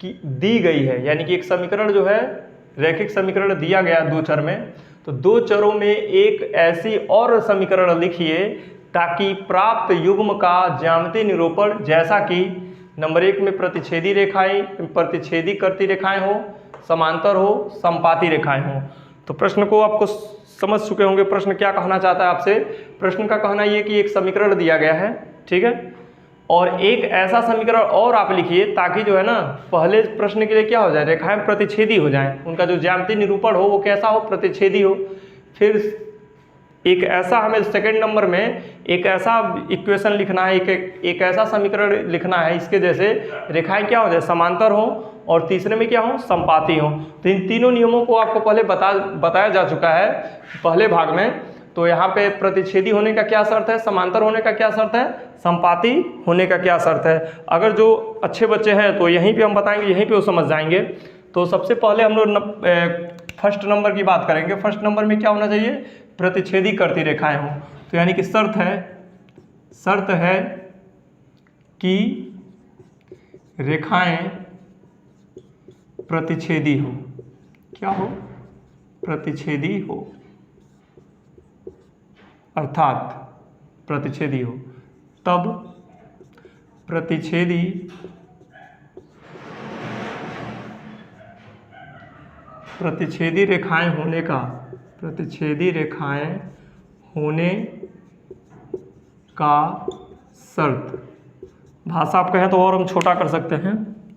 [SPEAKER 1] की दी गई है। यानी कि एक समीकरण जो है रैखिक समीकरण दिया गया दो चर में, तो दो चरों में एक ऐसी और समीकरण लिखिए ताकि प्राप्त युग्म का ज्यामितीय निरूपण, जैसा कि नंबर 1 में प्रतिच्छेदी रेखाएं, प्रतिच्छेदी करती रेखाएं हो, समांतर हो, संपाती रेखाएं हो। तो प्रश्न को आपको समझ चुके होंगे। प्रश्न क्या कहना चाहता है आपसे। प्रश्न का कहना ये कि एक समीकरण दिया गया है, ठीक है, और एक ऐसा समीकरण और आप लिखिए ताकि जो है ना पहले प्रश्न के लिए क्या हो जाए, रेखाएं प्रतिच्छेदी हो जाएं, उनका जो ज्यामितीय निरूपण हो वो कैसा हो, प्रतिच्छेदी हो। फिर एक ऐसा हमें सेकंड नंबर में एक ऐसा इक्वेशन लिखना है, एक ऐसा समीकरण लिखना है इसके जैसे रेखाएं क्या हो जाए, समांतर हो, और तीसरे में क्या हो, संपाती हो। तो इन तीनों नियमों को आपको पहले बताया जा चुका है पहले भाग में। तो यहाँ पे प्रतिच्छेदी होने का क्या शर्त है, समांतर होने का क्या शर्त है, संपाती होने का क्या शर्त है। अगर जो अच्छे बच्चे हैं तो यहीं पे हम बताएंगे, यहीं पे वो समझ जाएंगे। तो सबसे पहले हम लोग फर्स्ट नंबर की बात करेंगे। फर्स्ट नंबर में क्या होना चाहिए, प्रतिच्छेदी करती रेखाएं हो। तो यानी कि शर्त है कि रेखाएं प्रतिच्छेदी हो। क्या हो, प्रतिच्छेदी हो, अर्थात प्रतिच्छेदी हो। तब प्रतिच्छेदी रेखाएं होने का, प्रतिच्छेदी रेखाएं होने का शर्त, भाषा आप कहें तो और हम छोटा कर सकते हैं,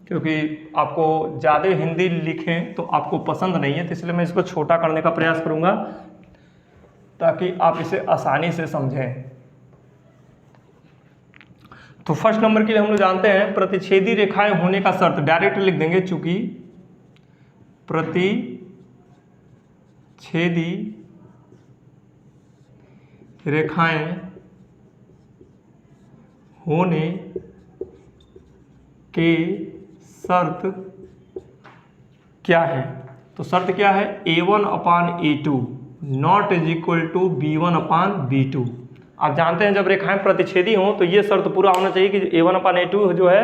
[SPEAKER 1] क्योंकि आपको ज़्यादा हिंदी लिखें तो आपको पसंद नहीं है, तो इसलिए मैं इसको छोटा करने का प्रयास करूंगा ताकि आप इसे आसानी से समझें। तो फर्स्ट नंबर के लिए हम लोग जानते हैं प्रतिच्छेदी रेखाएं होने का शर्त, डायरेक्ट लिख देंगे, चूंकि प्रतिच्छेदी रेखाएं होने के शर्त क्या है। तो शर्त क्या है, A1/A2 नॉट = B1/B2। आप जानते हैं जब रेखाएं प्रतिच्छेदी हों तो ये शर्त पूरा होना चाहिए कि A1/A2 जो है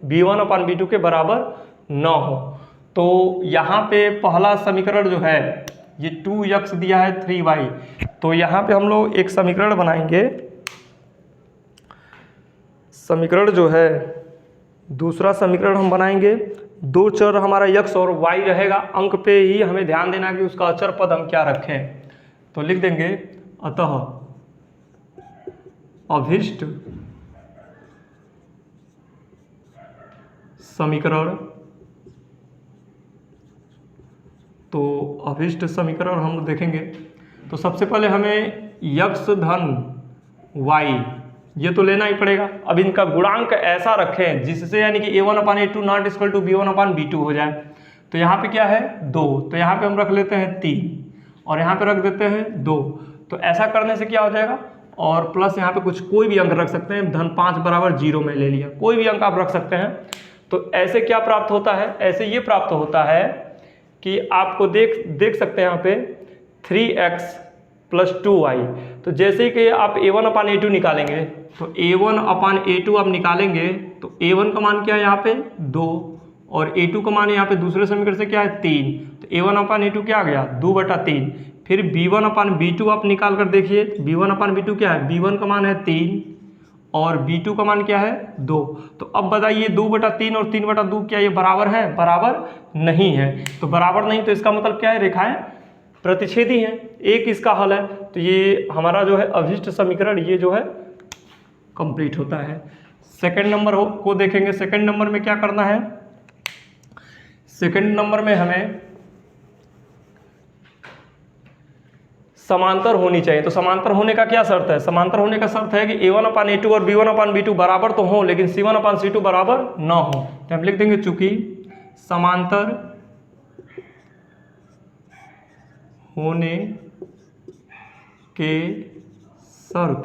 [SPEAKER 1] B1/B2 के बराबर न हो। तो यहाँ पे पहला समीकरण जो है ये 2x दिया है 3y, तो यहाँ पे हम लोग एक समीकरण बनाएंगे। समीकरण जो है दूसरा समीकरण हम बनाएंगे, दो चर हमारा x और y रहेगा। अंक पे ही हमें ध्यान देना कि उसका अचर पद हम क्या रखें। तो लिख देंगे अतः अभिष्ट समीकरण। तो अभिष्ट समीकरण हम लोग देखेंगे। तो सबसे पहले हमें x धन y ये तो लेना ही पड़ेगा। अब इनका गुणांक ऐसा रखें जिससे यानी कि A1/A2 नॉट = B1/B2 हो जाए। तो यहाँ पे क्या है 2, तो यहाँ पे हम रख लेते हैं 3 और यहाँ पे रख देते हैं 2। तो ऐसा करने से क्या हो जाएगा, और प्लस यहाँ पे कुछ कोई भी अंक रख सकते हैं, धन 5 = 0 में ले लिया, कोई भी अंक आप रख सकते हैं। तो ऐसे क्या प्राप्त होता है, ऐसे ये प्राप्त होता है कि आपको देख सकते हैं यहाँ पे 3x + 2y। तो जैसे कि आप A1/A2 निकालेंगे तो A1/A2 आप निकालेंगे तो A1 का मान क्या है यहाँ पे 2 और A2 का मान यहाँ पे दूसरे समीकरण से क्या है 3। तो A1/A2 क्या आ गया 2/3। फिर B1/B2 आप निकाल कर देखिए, B1/B2 क्या है, B1 का मान है 3 और B2 का मान क्या है 2। तो अब बताइए 2/3 और 3/2 क्या ये बराबर है, बराबर नहीं है। तो बराबर नहीं तो इसका मतलब क्या है, रेखाएं प्रतिच्छेदी हैं। एक इसका हल है। तो ये हमारा जो है अभिष्ट समीकरण ये जो है कंप्लीट होता है। सेकंड नंबर को देखेंगे। सेकंड नंबर में क्या करना है, सेकंड नंबर में हमें समांतर होनी चाहिए। तो समांतर होने का क्या शर्त है, समांतर होने का शर्त है कि A1/A2 और B1/B2 बराबर तो हो लेकिन C1/C2 बराबर ना हो। तो हम लिख देंगे चूंकि समांतर होने के शर्त,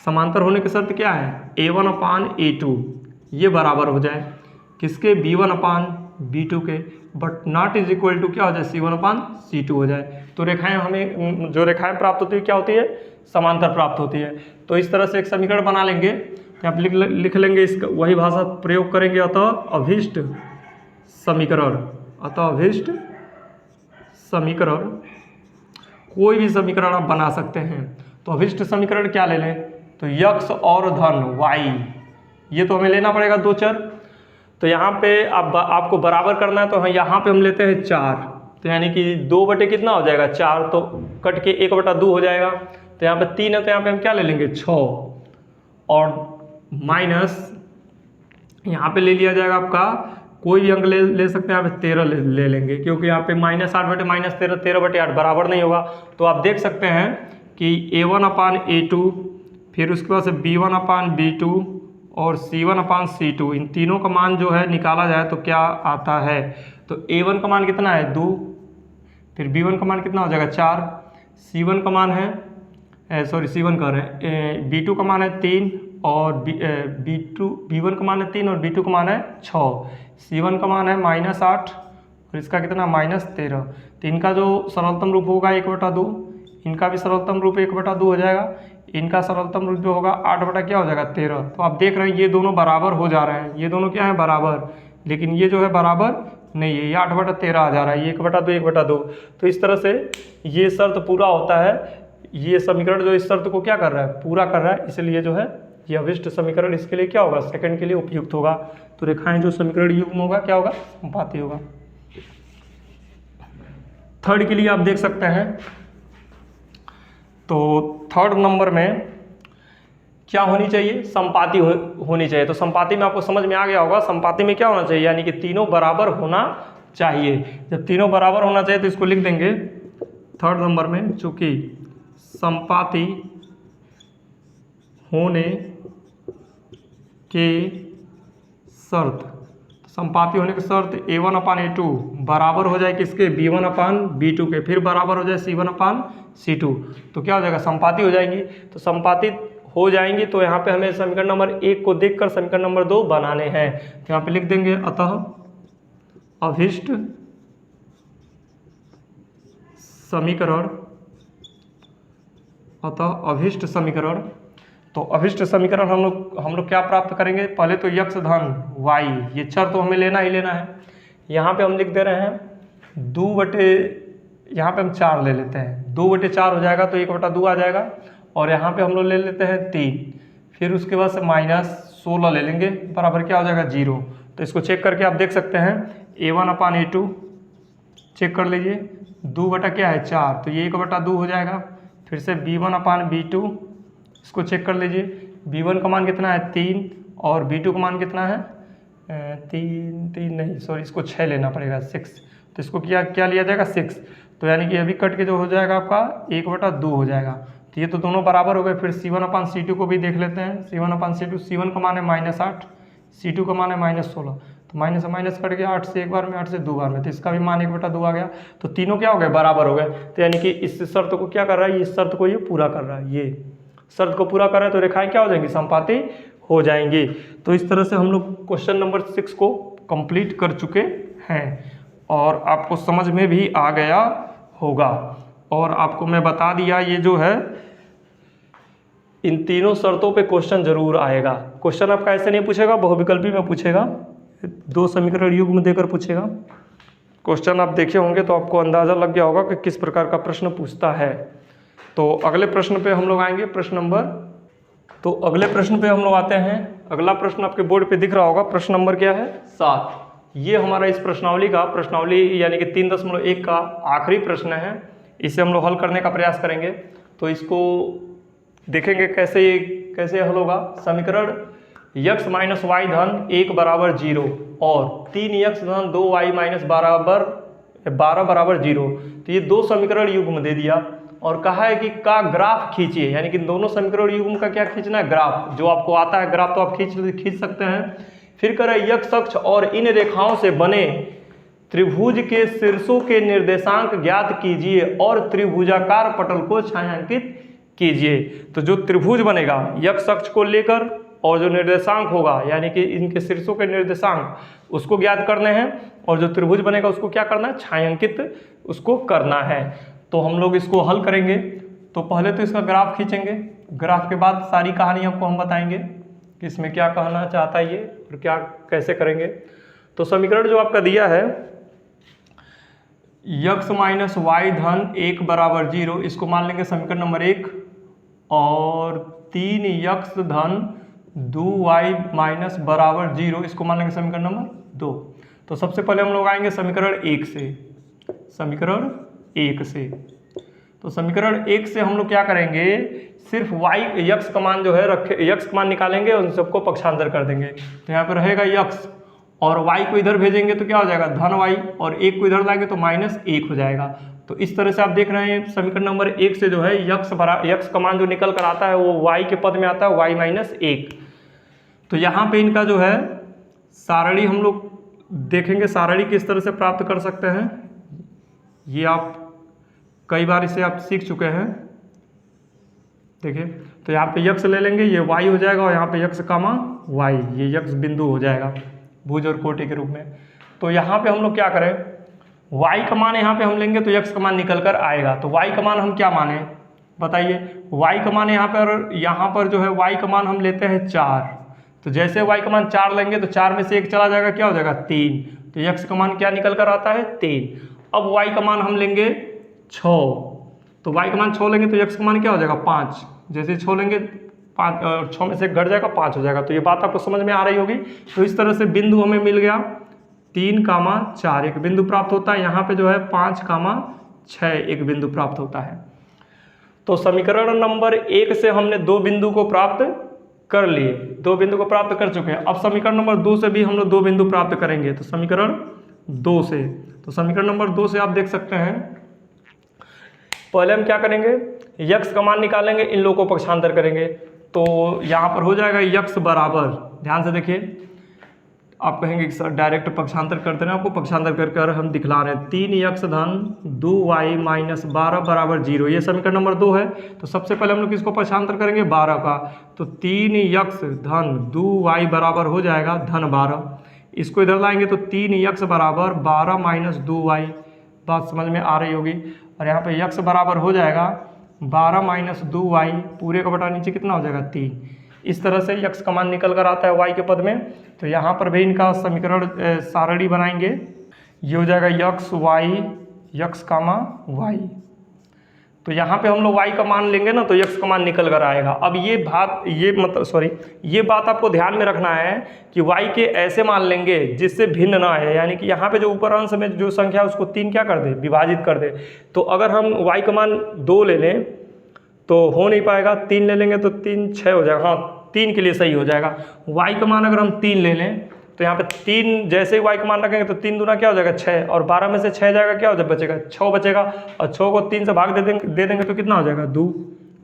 [SPEAKER 1] समांतर होने की शर्त क्या है A1/A2 ये बराबर हो जाए। किसके, B1 अपान B2 के, but not is equal to क्या हो जाए, C1 अपान C2 हो जाए। तो रेखाएं हमें जो रेखाएं प्राप्त होती है क्या होती है, समांतर प्राप्त होती है। तो इस तरह से एक समीकरण बना लेंगे, आप लिख लेंगे, इसका वही भाषा प्रयोग करेंगे, अतः अभीष्ट समीकरण, अतः अभीष्ट समीकरण, कोई भी समीकरण आप बना सकते हैं। तो अभीष्ट समीकरण क्या ले लें, तो यक्स और धन वाई, ये तो हमें लेना पड़ेगा दो चर। तो यहाँ पे आपको बराबर करना है, तो यहाँ पे हम लेते हैं 4, तो यानी कि 2 बटे कितना हो जाएगा 4, तो कट के 1/2 हो जाएगा। तो यहाँ पे 3 है, तो यहाँ पे हम क्या ले लेंगे 6, और माइनस यहाँ पे ले लिया जाएगा आपका, कोई भी अंक ले सकते हैं, यहाँ पे 13 ले लेंगे, क्योंकि यहाँ पे -8 बटे -13, 13 बटे 8 बराबर नहीं होगा। तो आप देख सकते हैं कि A1 अपान A2, फिर उसके बाद से B1 अपान B2 और C1 अपान C2, इन तीनों का मान जो है निकाला जाए तो क्या आता है, तो A1 का मान कितना है 2, फिर B1 का मान कितना हो जाएगा 4, C1 का मान है C1 का है B2 का मान है 3, और B1 का मान है 3 और B2 का मान है 6, C1 का मान है -8 और इसका कितना -13। तो इनका जो सरलतम रूप होगा 1/2, इनका भी सरलतम रूप 1/2 हो जाएगा, इनका सरलतम रूप जो होगा 8 बटा क्या हो जाएगा 13। तो आप देख रहे हैं ये दोनों बराबर हो जा रहे हैं, ये दोनों क्या है बराबर, लेकिन ये जो है बराबर नहीं है, ये 8/13 आ जा रहा है, ये 1/2 1/2। तो इस तरह से ये शर्त पूरा होता है, ये समीकरण जो इस शर्त को क्या कर रहा है, पूरा कर रहा है, इसलिए जो है ये अभिष्ट समीकरण इसके लिए क्या होगा, सेकंड के लिए उपयुक्त होगा। तो रेखाएं जो समीकरण युग्म होगा क्या होगा, संपाती होगा। थर्ड के लिए आप देख सकते हैं, तो थर्ड नंबर में क्या होनी चाहिए, संपाती होनी चाहिए। तो संपाती में आपको समझ में आ गया होगा, संपाती में क्या होना चाहिए, यानी कि तीनों बराबर होना चाहिए। जब तीनों बराबर होना चाहिए तो इसको लिख देंगे थर्ड नंबर में, चूंकि संपाती होने के शर्त, संपाती होने की शर्त A1 अपान A2 बराबर हो जाए किसके, B1 अपान B2 के, फिर बराबर हो जाए C1 अपान C2, तो क्या हो जाएगा, संपाती हो जाएंगी। तो संपाती हो जाएंगी, तो यहाँ पे हमें समीकरण नंबर 1 को देखकर समीकरण नंबर 2 बनाने हैं। तो यहाँ पे लिख देंगे अतः अभीष्ट समीकरण, अतः अभीष्ट समीकरण। तो अभीष्ट समीकरण हम लोग क्या प्राप्त करेंगे, पहले तो यक्स धन वाई, ये चर तो हमें लेना ही लेना है। यहाँ पे हम लिख दे रहे हैं 2 बटे, यहाँ पे हम 4 ले लेते हैं, 2 बटे 4 हो जाएगा तो 1/2 आ जाएगा, और यहाँ पे हम लोग ले लेते हैं 3, फिर उसके बाद से -16 ले लेंगे, बराबर क्या हो जाएगा 0। तो इसको चेक करके आप देख सकते हैं A1 अपान A2 चेक कर लीजिए, 2 बटा क्या है 4, तो ये 1/2 हो जाएगा। फिर से B1 अपान B2 इसको चेक कर लीजिए, B1 का मान कितना है 3 और B2 का मान कितना है 3 नहीं सॉरी, इसको 6 लेना पड़ेगा 6, तो इसको क्या लिया जाएगा 6। तो यानी कि अभी कट के जो हो जाएगा आपका 1/2 हो जाएगा। तो ये तो दोनों बराबर हो गए। फिर C1 अपान C2 को भी देख लेते हैं, C1 अपान C2, C1 का मान है -8, C2 का मान है -16, तो माइनस से माइनस कट गया, 8 से एक बार में, 8 से 2 बार में, तो इसका भी मान 1/2 आ गया। तो तीनों क्या हो गए, बराबर हो गए। तो यानी कि इस शर्त को क्या कर रहा है, इस शर्त को ये पूरा कर रहा है, ये शर्त को पूरा कर रहा है, तो रेखाएं क्या हो जाएंगी, संपाती हो जाएंगी। तो इस तरह से हम लोग क्वेश्चन नंबर 6 को कंप्लीट कर चुके हैं और आपको समझ में भी आ गया होगा। और आपको मैं बता दिया, ये जो है इन तीनों शर्तों पे क्वेश्चन जरूर आएगा। क्वेश्चन आपका ऐसे नहीं पूछेगा, बहुविकल्पी में पूछेगा, 2 समीकरण युग्म देकर पूछेगा। क्वेश्चन आप देखे होंगे तो आपको अंदाज़ा लग गया होगा कि किस प्रकार का प्रश्न पूछता है। तो अगले प्रश्न पे हम लोग आएंगे, अगले प्रश्न पे हम लोग आते हैं। अगला प्रश्न आपके बोर्ड पे दिख रहा होगा, प्रश्न नंबर क्या है 7। ये हमारा इस प्रश्नावली यानी कि 3.1 का आखिरी प्रश्न है। इसे हम लोग हल करने का प्रयास करेंगे। तो इसको देखेंगे कैसे हल होगा। समीकरण x माइनस वाई धन 1 बराबर 0 और 3x धन 2y माइनस 12 बराबर 0। तो ये 2 समीकरण युग्म दे दिया और कहा है कि का ग्राफ खींचिए, यानी कि दोनों समीकरण युग्म का क्या खींचना है, ग्राफ। जो आपको आता है ग्राफ तो आप खींच सकते हैं। फिर कह रहे x अक्ष और इन रेखाओं से बने त्रिभुज के शीर्षों के निर्देशांक ज्ञात कीजिए और त्रिभुजाकार पटल को छायांकित कीजिए। तो जो त्रिभुज बनेगा x अक्ष को लेकर और जो निर्देशांक होगा यानी कि इनके शीर्षों के निर्देशांक उसको ज्ञात करने हैं, और जो त्रिभुज बनेगा उसको क्या करना है, छायांकित उसको करना है। तो हम लोग इसको हल करेंगे। तो पहले तो इसका ग्राफ खींचेंगे, ग्राफ के बाद सारी कहानी आपको हम बताएंगे कि इसमें क्या कहना चाहता है ये और क्या कैसे करेंगे। तो समीकरण जो आपका दिया है x माइनस वाई धन 1 बराबर 0, इसको मान लेंगे समीकरण नंबर 1, और 3x धन 2y माइनस बराबर 0, इसको मान लेंगे समीकरण नंबर 2। तो सबसे पहले हम लोग आएंगे समीकरण 1 से, समीकरण 1 से। तो समीकरण 1 से हम लोग क्या करेंगे, सिर्फ x का मान जो है रखे, x का मान निकालेंगे और उन सबको पक्षांतर कर देंगे। तो यहाँ पर रहेगा x, और y को इधर भेजेंगे तो क्या हो जाएगा धन y, और 1 को इधर लाएंगे तो -1 हो जाएगा। तो इस तरह से आप देख रहे हैं समीकरण नंबर 1 से जो है x का मान जो निकल कर आता है वो y के पद में आता है, y-1। तो यहाँ पे इनका जो है सारणी हम लोग देखेंगे, सारणी किस तरह से प्राप्त कर सकते हैं। ये आप कई बार इसे आप सीख चुके हैं। देखिए, तो यहाँ पे x ले लेंगे, ये y हो जाएगा, और यहाँ पे x कामा y, ये x बिंदु हो जाएगा भुज और कोटि के रूप में। तो यहाँ पे हम लोग क्या करें, y का मान यहाँ पे हम लेंगे तो x का मान निकल कर आएगा। तो y का मान हम क्या माने बताइए, y का मान यहाँ पर जो है y का मान हम लेते हैं 4। तो जैसे y का मान 4 लेंगे तो 4 में से 1 चला जाएगा, क्या हो जाएगा 3। तो x का मान क्या निकल कर आता है 3। अब y का मान हम लेंगे 6, तो y का मान 6 लेंगे तो x का मान क्या हो जाएगा 5। जैसे 6 लेंगे 5, 6 में से घट जाएगा 5 हो जाएगा। तो ये बात आपको समझ में आ रही होगी। तो इस तरह से बिंदु हमें मिल गया 3, 4 एक बिंदु प्राप्त होता है। यहाँ पे जो है 5, 6 एक बिंदु प्राप्त होता है। तो समीकरण नंबर 1 से हमने 2 बिंदु को प्राप्त कर लिए, 2 बिंदु को प्राप्त कर चुके हैं। अब समीकरण नंबर 2 से भी हम लोग 2 बिंदु प्राप्त करेंगे। तो समीकरण 2 से, तो समीकरण नंबर 2 से आप देख सकते हैं, पहले हम क्या करेंगे, x का मान निकालेंगे, इन लोगों को पक्षांतर करेंगे। तो यहाँ पर हो जाएगा x बराबर, ध्यान से देखिए, आप कहेंगे कि सर डायरेक्ट पक्षांतर करते हैं, आपको पक्षांतर कर हम दिखला रहे हैं। 3x धन 2y माइनस 12 बराबर 0, ये समीकरण नंबर 2 है। तो सबसे पहले हम लोग किसको पक्षांतर करेंगे 12 का। तो 3x धन 2y बराबर हो जाएगा धन 12, इसको इधर लाएंगे तो 3x बराबर 12 माइनस 2y, बात समझ में आ रही होगी। और यहाँ पे x बराबर हो जाएगा 12 माइनस 2y, पूरे का बटा नीचे कितना हो जाएगा 3। इस तरह से x का मान निकल कर आता है y के पद में। तो यहाँ पर भी इनका समीकरण सारणी बनाएंगे, ये हो जाएगा x कामा y। तो यहाँ पे हम लोग y का मान लेंगे ना तो x का मान निकल कर आएगा। अब ये बात आपको ध्यान में रखना है कि y के ऐसे मान लेंगे जिससे भिन्न ना है, यानी कि यहाँ पे जो ऊपर अंश में जो संख्या है उसको 3 क्या कर दे, विभाजित कर दे। तो अगर हम y का मान 2 ले लें तो हो नहीं पाएगा, 3 ले लेंगे तो 3 6 हो जाएगा, हाँ 3 के लिए सही हो जाएगा। y का मान अगर हम 3 ले लें तो यहाँ पे 3 जैसे ही y का मान रखेंगे तो 3 दूना क्या हो जाएगा 6, और 12 में से 6 जाएगा, क्या हो जाएगा बचेगा 6 बचेगा, और 6 को 3 से भाग दे देंगे तो कितना हो जाएगा 2।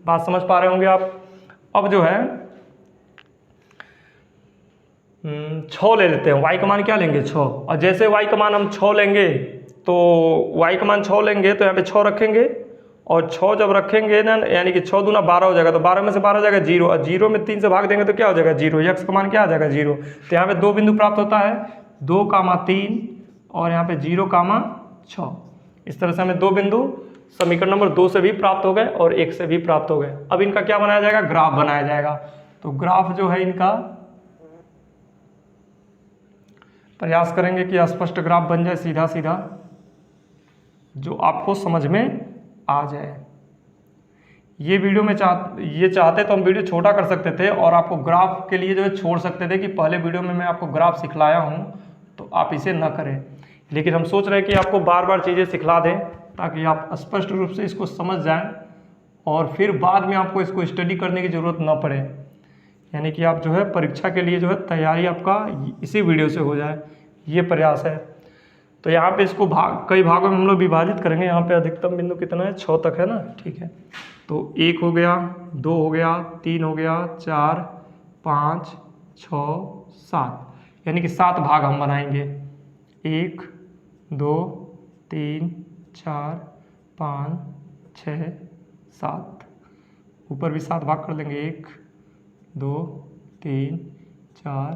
[SPEAKER 1] बात समझ पा रहे होंगे आप। अब जो है 6 ले लेते हैं, y का मान क्या लेंगे 6, और जैसे y का मान हम 6 लेंगे तो y का मान 6 लेंगे तो यहाँ पे 6 रखेंगे, और 6 जब रखेंगे ना यानी कि 6 दूना 12 हो जाएगा, तो 12 में से 12 हो जाएगा 0, और 0 में 3 से भाग देंगे तो क्या हो जाएगा 0, x का मान क्या आ जाएगा 0। तो यहाँ पे 2 बिंदु प्राप्त होता है, 2, 3 और यहाँ पे 0, 6। इस तरह से हमें 2 बिंदु समीकरण नंबर 2 से भी प्राप्त हो गए और 1 से भी प्राप्त हो गए। अब इनका क्या बनाया जाएगा, ग्राफ बनाया जाएगा। तो ग्राफ जो है इनका प्रयास करेंगे कि स्पष्ट ग्राफ बन जाए, सीधा सीधा, जो आपको समझ में आ जाए। ये वीडियो में चाहते तो हम वीडियो छोटा कर सकते थे और आपको ग्राफ के लिए जो है छोड़ सकते थे कि पहले वीडियो में मैं आपको ग्राफ सिखलाया हूँ तो आप इसे न करें। लेकिन हम सोच रहे हैं कि आपको बार बार चीज़ें सिखला दें ताकि आप स्पष्ट रूप से इसको समझ जाएं और फिर बाद में आपको इसको स्टडी करने की ज़रूरत न पड़े, यानी कि आप जो है परीक्षा के लिए जो है तैयारी आपका इसी वीडियो से हो जाए, ये प्रयास है। तो यहाँ पे इसको कई भागों में हम लोग विभाजित करेंगे। यहाँ पे अधिकतम बिंदु कितना है 6 तक है ना, ठीक है। तो 1 हो गया, 2 हो गया, 3 हो गया, 4, 5, 6, 7, यानी कि 7 भाग हम बनाएंगे। 1, 2, 3, 4, 5, 6, 7, ऊपर भी 7 भाग कर लेंगे। 1, 2, 3 4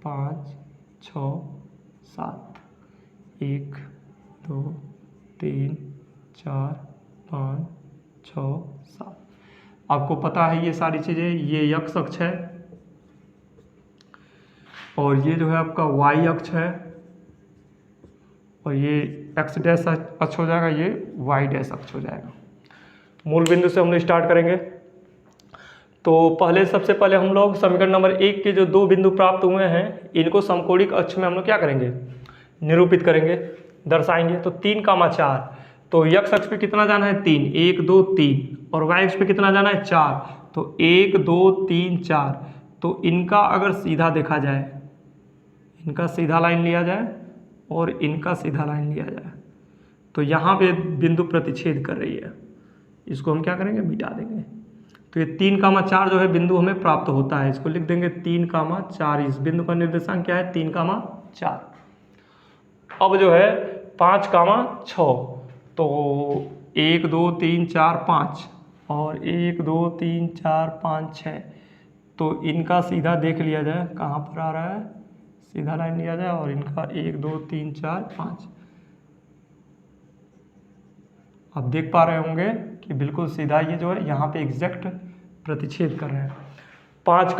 [SPEAKER 1] 5 6 7, 1 2 3 4 5 6 7। आपको पता है ये सारी चीज़ें, ये x अक्ष है और ये जो है आपका y अक्ष है और ये x डैश अक्ष हो जाएगा, ये y डैश अक्ष हो जाएगा। मूल बिंदु से हम लोग स्टार्ट करेंगे। तो सबसे पहले हम लोग समीकरण नंबर 1 के जो दो बिंदु प्राप्त हुए हैं इनको समकोणिक अक्ष में हम लोग क्या करेंगे, निरूपित करेंगे, दर्शाएंगे। तो 3, 4, तो x अक्ष पे कितना जाना है 3, 1 2 3, और y अक्ष पे कितना जाना है 4, तो 1 2 3 4। तो इनका अगर सीधा देखा जाए, इनका सीधा लाइन लिया जाए और इनका सीधा लाइन लिया जाए, तो यहाँ पे बिंदु प्रतिच्छेद कर रही है, इसको हम क्या करेंगे, मिटा देंगे। तो ये 3, 4 जो है बिंदु हमें प्राप्त होता है, इसको लिख देंगे 3, 4। इस बिंदु का निर्देशांक क्या है, 3, 4। अब जो है 5, 6, तो 1 2 3 4 5 और 1 2 3 4 5 6, तो इनका सीधा देख लिया जाए कहाँ पर आ रहा है, सीधा लाइन लिया जाए और इनका 1 2 3 4 5। आप देख पा रहे होंगे कि बिल्कुल सीधा ये जो है यहाँ पे एग्जैक्ट प्रतिच्छेद कर रहे हैं। 5,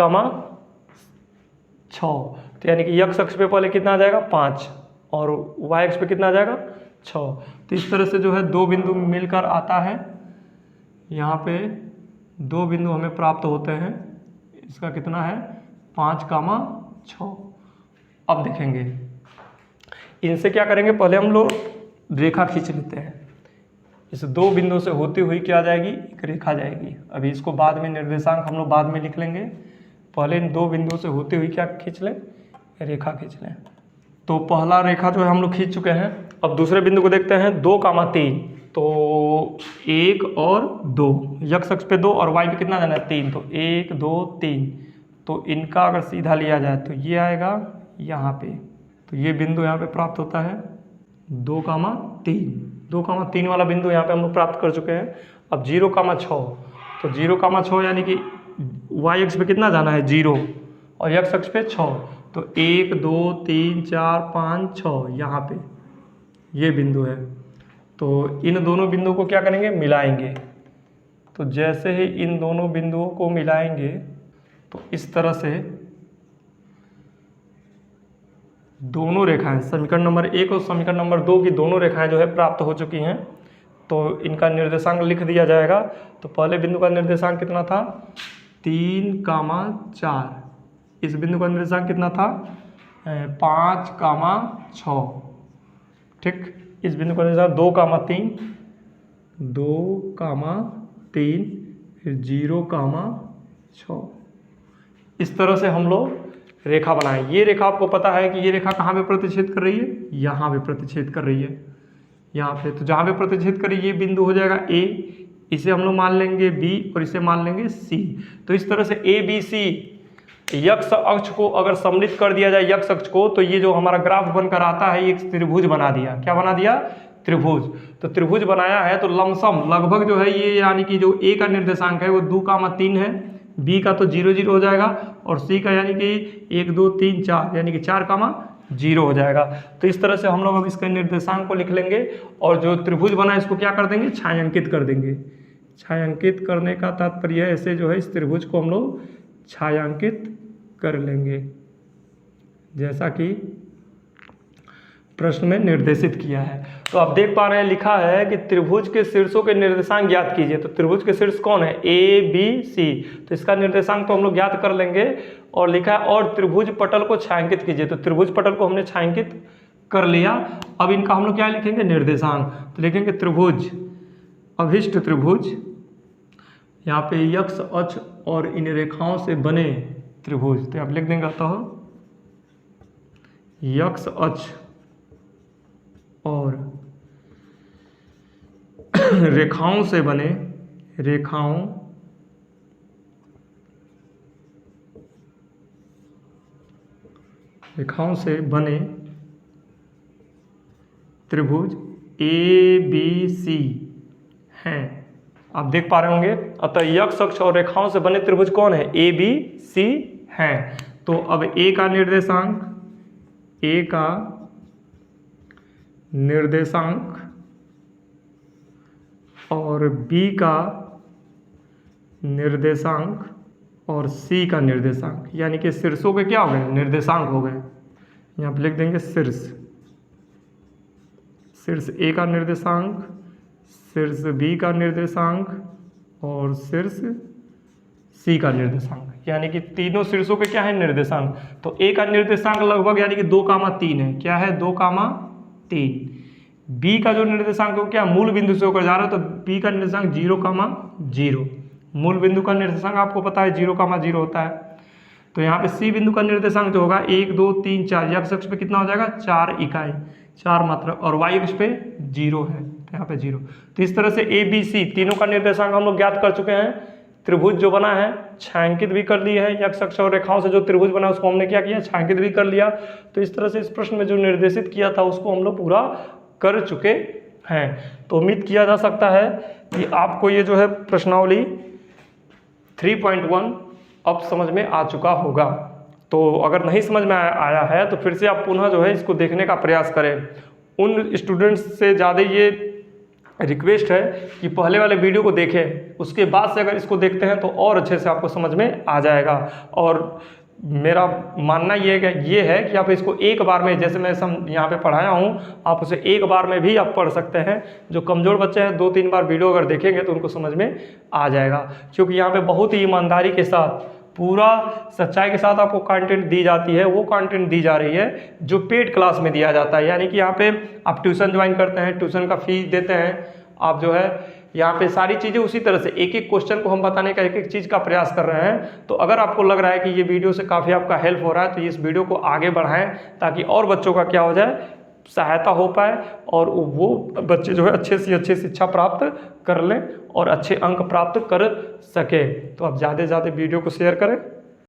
[SPEAKER 1] 6, तो यानी कि x अक्ष पे पहले कितना आ जाएगा 5 और y अक्ष पे कितना आ जाएगा 6। तो इस तरह से जो है दो बिंदु मिलकर आता है, यहाँ पे दो बिंदु हमें प्राप्त होते हैं। इसका कितना है 5, 6। अब देखेंगे इनसे क्या करेंगे, पहले हम लोग रेखा खींच लेते हैं। इस दो बिंदु से होती हुई क्या जाएगी, एक रेखा जाएगी। अभी इसको बाद में निर्देशांक हम लोग बाद में लिख लेंगे, पहले इन दो बिंदुओं से होती हुई क्या खींच लें, रेखा खींच लें। तो पहला रेखा जो है हम लोग खींच चुके हैं। अब दूसरे बिंदु को देखते हैं, 2, 3, तो 1 और 2, x अक्ष पे 2 और y पे कितना जाना है 3, तो 1 2 3। तो इनका अगर सीधा लिया जाए तो ये आएगा यहाँ पे, तो ये बिंदु यहाँ पे प्राप्त होता है 2, 3। 2, 3 वाला बिंदु यहाँ पे हम लोग प्राप्त कर चुके हैं। अब 0, 6, तो 0, 6 यानी कि y अक्ष पे कितना जाना है 0 और x अक्ष पे 6, तो 1 2 3 4 5 6 यहाँ पे ये बिंदु है। तो इन दोनों बिंदुओं को क्या करेंगे, मिलाएंगे। तो जैसे ही इन दोनों बिंदुओं को मिलाएंगे तो इस तरह से दोनों रेखाएं, समीकरण नंबर 1 और समीकरण नंबर 2 की दोनों रेखाएं जो है प्राप्त हो चुकी हैं। तो इनका निर्देशांक लिख दिया जाएगा। तो पहले बिंदु का निर्देशांक कितना था 3, 4, इस बिंदु का निर्देशांक कितना था 5, 6, ठीक। इस बिंदु का निर्देशांक 2, 3, फिर 0, 6। इस तरह से हम लोग रेखा बनाएं। ये रेखा आपको पता है कि ये रेखा कहाँ पे प्रतिच्छेद कर रही है, यहाँ पे प्रतिच्छेद कर रही है, यहाँ पे। तो जहाँ पे प्रतिच्छेद करी ये बिंदु हो जाएगा A, इसे हम लोग मान लेंगे B और इसे मान लेंगे C। तो इस तरह से ABC x अक्ष को अगर सम्मिलित कर दिया जाए x अक्ष को, तो ये जो हमारा ग्राफ बनकर आता है एक त्रिभुज बना दिया। क्या बना दिया, त्रिभुज। तो त्रिभुज बनाया है तो लमसम लगभग जो है ये, यानी कि जो A का निर्देशांक है वो 2, 3 है, B का तो 0, 0 हो जाएगा और C का यानी कि 1 2 3 4 यानी कि 4, 0 हो जाएगा। तो इस तरह से हम लोग अब इसके निर्देशांक को लिख लेंगे और जो त्रिभुज बना है इसको क्या कर देंगे, छायांकित कर देंगे। छायांकित करने का तात्पर्य है ऐसे जो है इस त्रिभुज को हम लोग छायांकित कर लेंगे, जैसा कि प्रश्न में निर्देशित किया है। तो आप देख पा रहे हैं लिखा है कि त्रिभुज के शीर्षों के निर्देशांक ज्ञात कीजिए। तो त्रिभुज के शीर्ष कौन है, A B C, तो इसका निर्देशांक तो हम लोग ज्ञात कर लेंगे। और लिखा है और त्रिभुज पटल को छायांकित कीजिए। तो त्रिभुज पटल को हमने छायांकित कर लिया। अब इनका हम लोग क्या लिखेंगे, निर्देशांक। तो लिखेंगे त्रिभुज, अभिष्ट त्रिभुज, यहाँ पे x अक्ष और इन रेखाओं से बने त्रिभुज। तो आप लिख देंगे अतः x अक्ष और रेखाओं से बने, रेखाओं से बने त्रिभुज ABC हैं। आप देख पा रहे होंगे अतः x अक्ष और रेखाओं से बने त्रिभुज कौन है, ABC हैं। तो अब ए का निर्देशांक और बी का निर्देशांक और सी का निर्देशांक, यानी कि शीर्षों के क्या हो गए, निर्देशांक हो गए। यहाँ पे लिख देंगे शीर्ष ए का निर्देशांक, शीर्ष बी का निर्देशांक और शीर्ष सी का निर्देशांक, यानी कि तीनों शीर्षों के क्या है, निर्देशांक। तो ए का निर्देशांक लगभग यानी कि 2,3 है। क्या है, 2,3। बी का जो निर्देशांक है वो क्या, मूल बिंदु से होकर जा रहा है, तो बी का निर्देशांक 0,0। मूल बिंदु का निर्देशांक आपको पता है 0,0 होता है। तो यहाँ पे सी बिंदु का निर्देशांक जो होगा 1, 2, 3, 4, एक्स अक्ष पे कितना हो जाएगा, 4 इकाई, 4 मात्रा, और वाई अक्ष पे 0 है, तो यहाँ पे 0। तो इस तरह से ए बी सी तीनों का निर्देशांक हम लोग ज्ञात कर चुके हैं। त्रिभुज जो बना है छायांकित भी कर लिए है, एक्स अक्ष और रेखाओं से जो त्रिभुज बना उसको हमने क्या किया, छायांकित भी कर लिया। तो इस तरह से इस प्रश्न में जो निर्देशित किया था उसको हम लोग पूरा कर चुके हैं। तो उम्मीद किया जा सकता है कि आपको ये जो है प्रश्नावली 3.1 अब समझ में आ चुका होगा। तो अगर नहीं समझ में आया है तो फिर से आप पुनः जो है इसको देखने का प्रयास करें। उन स्टूडेंट्स से ज़्यादा ये रिक्वेस्ट है कि पहले वाले वीडियो को देखें, उसके बाद से अगर इसको देखते हैं तो और अच्छे से आपको समझ में आ जाएगा। और मेरा मानना ये है कि आप इसको एक बार में, जैसे मैं यहाँ पे पढ़ाया हूँ, आप उसे एक बार में भी आप पढ़ सकते हैं। जो कमज़ोर बच्चे हैं 2-3 बार वीडियो अगर देखेंगे तो उनको समझ में आ जाएगा, क्योंकि यहाँ पे बहुत ही ईमानदारी के साथ, पूरा सच्चाई के साथ आपको कंटेंट दी जाती है। वो कंटेंट दी जा रही है जो पेड क्लास में दिया जाता है, यानी कि यहाँ पे आप ट्यूशन ज्वाइन करते हैं, ट्यूशन का फीस देते हैं, आप जो है यहाँ पे सारी चीज़ें उसी तरह से एक एक क्वेश्चन को हम बताने का, एक एक चीज़ का प्रयास कर रहे हैं। तो अगर आपको लग रहा है कि ये वीडियो से काफ़ी आपका हेल्प हो रहा है तो इस वीडियो को आगे बढ़ाएं, ताकि और बच्चों का क्या हो जाए, सहायता हो पाए और वो बच्चे जो है अच्छे से अच्छे शिक्षा प्राप्त कर लें और अच्छे अंक प्राप्त कर सके। तो आप ज़्यादा से ज़्यादा वीडियो को शेयर करें।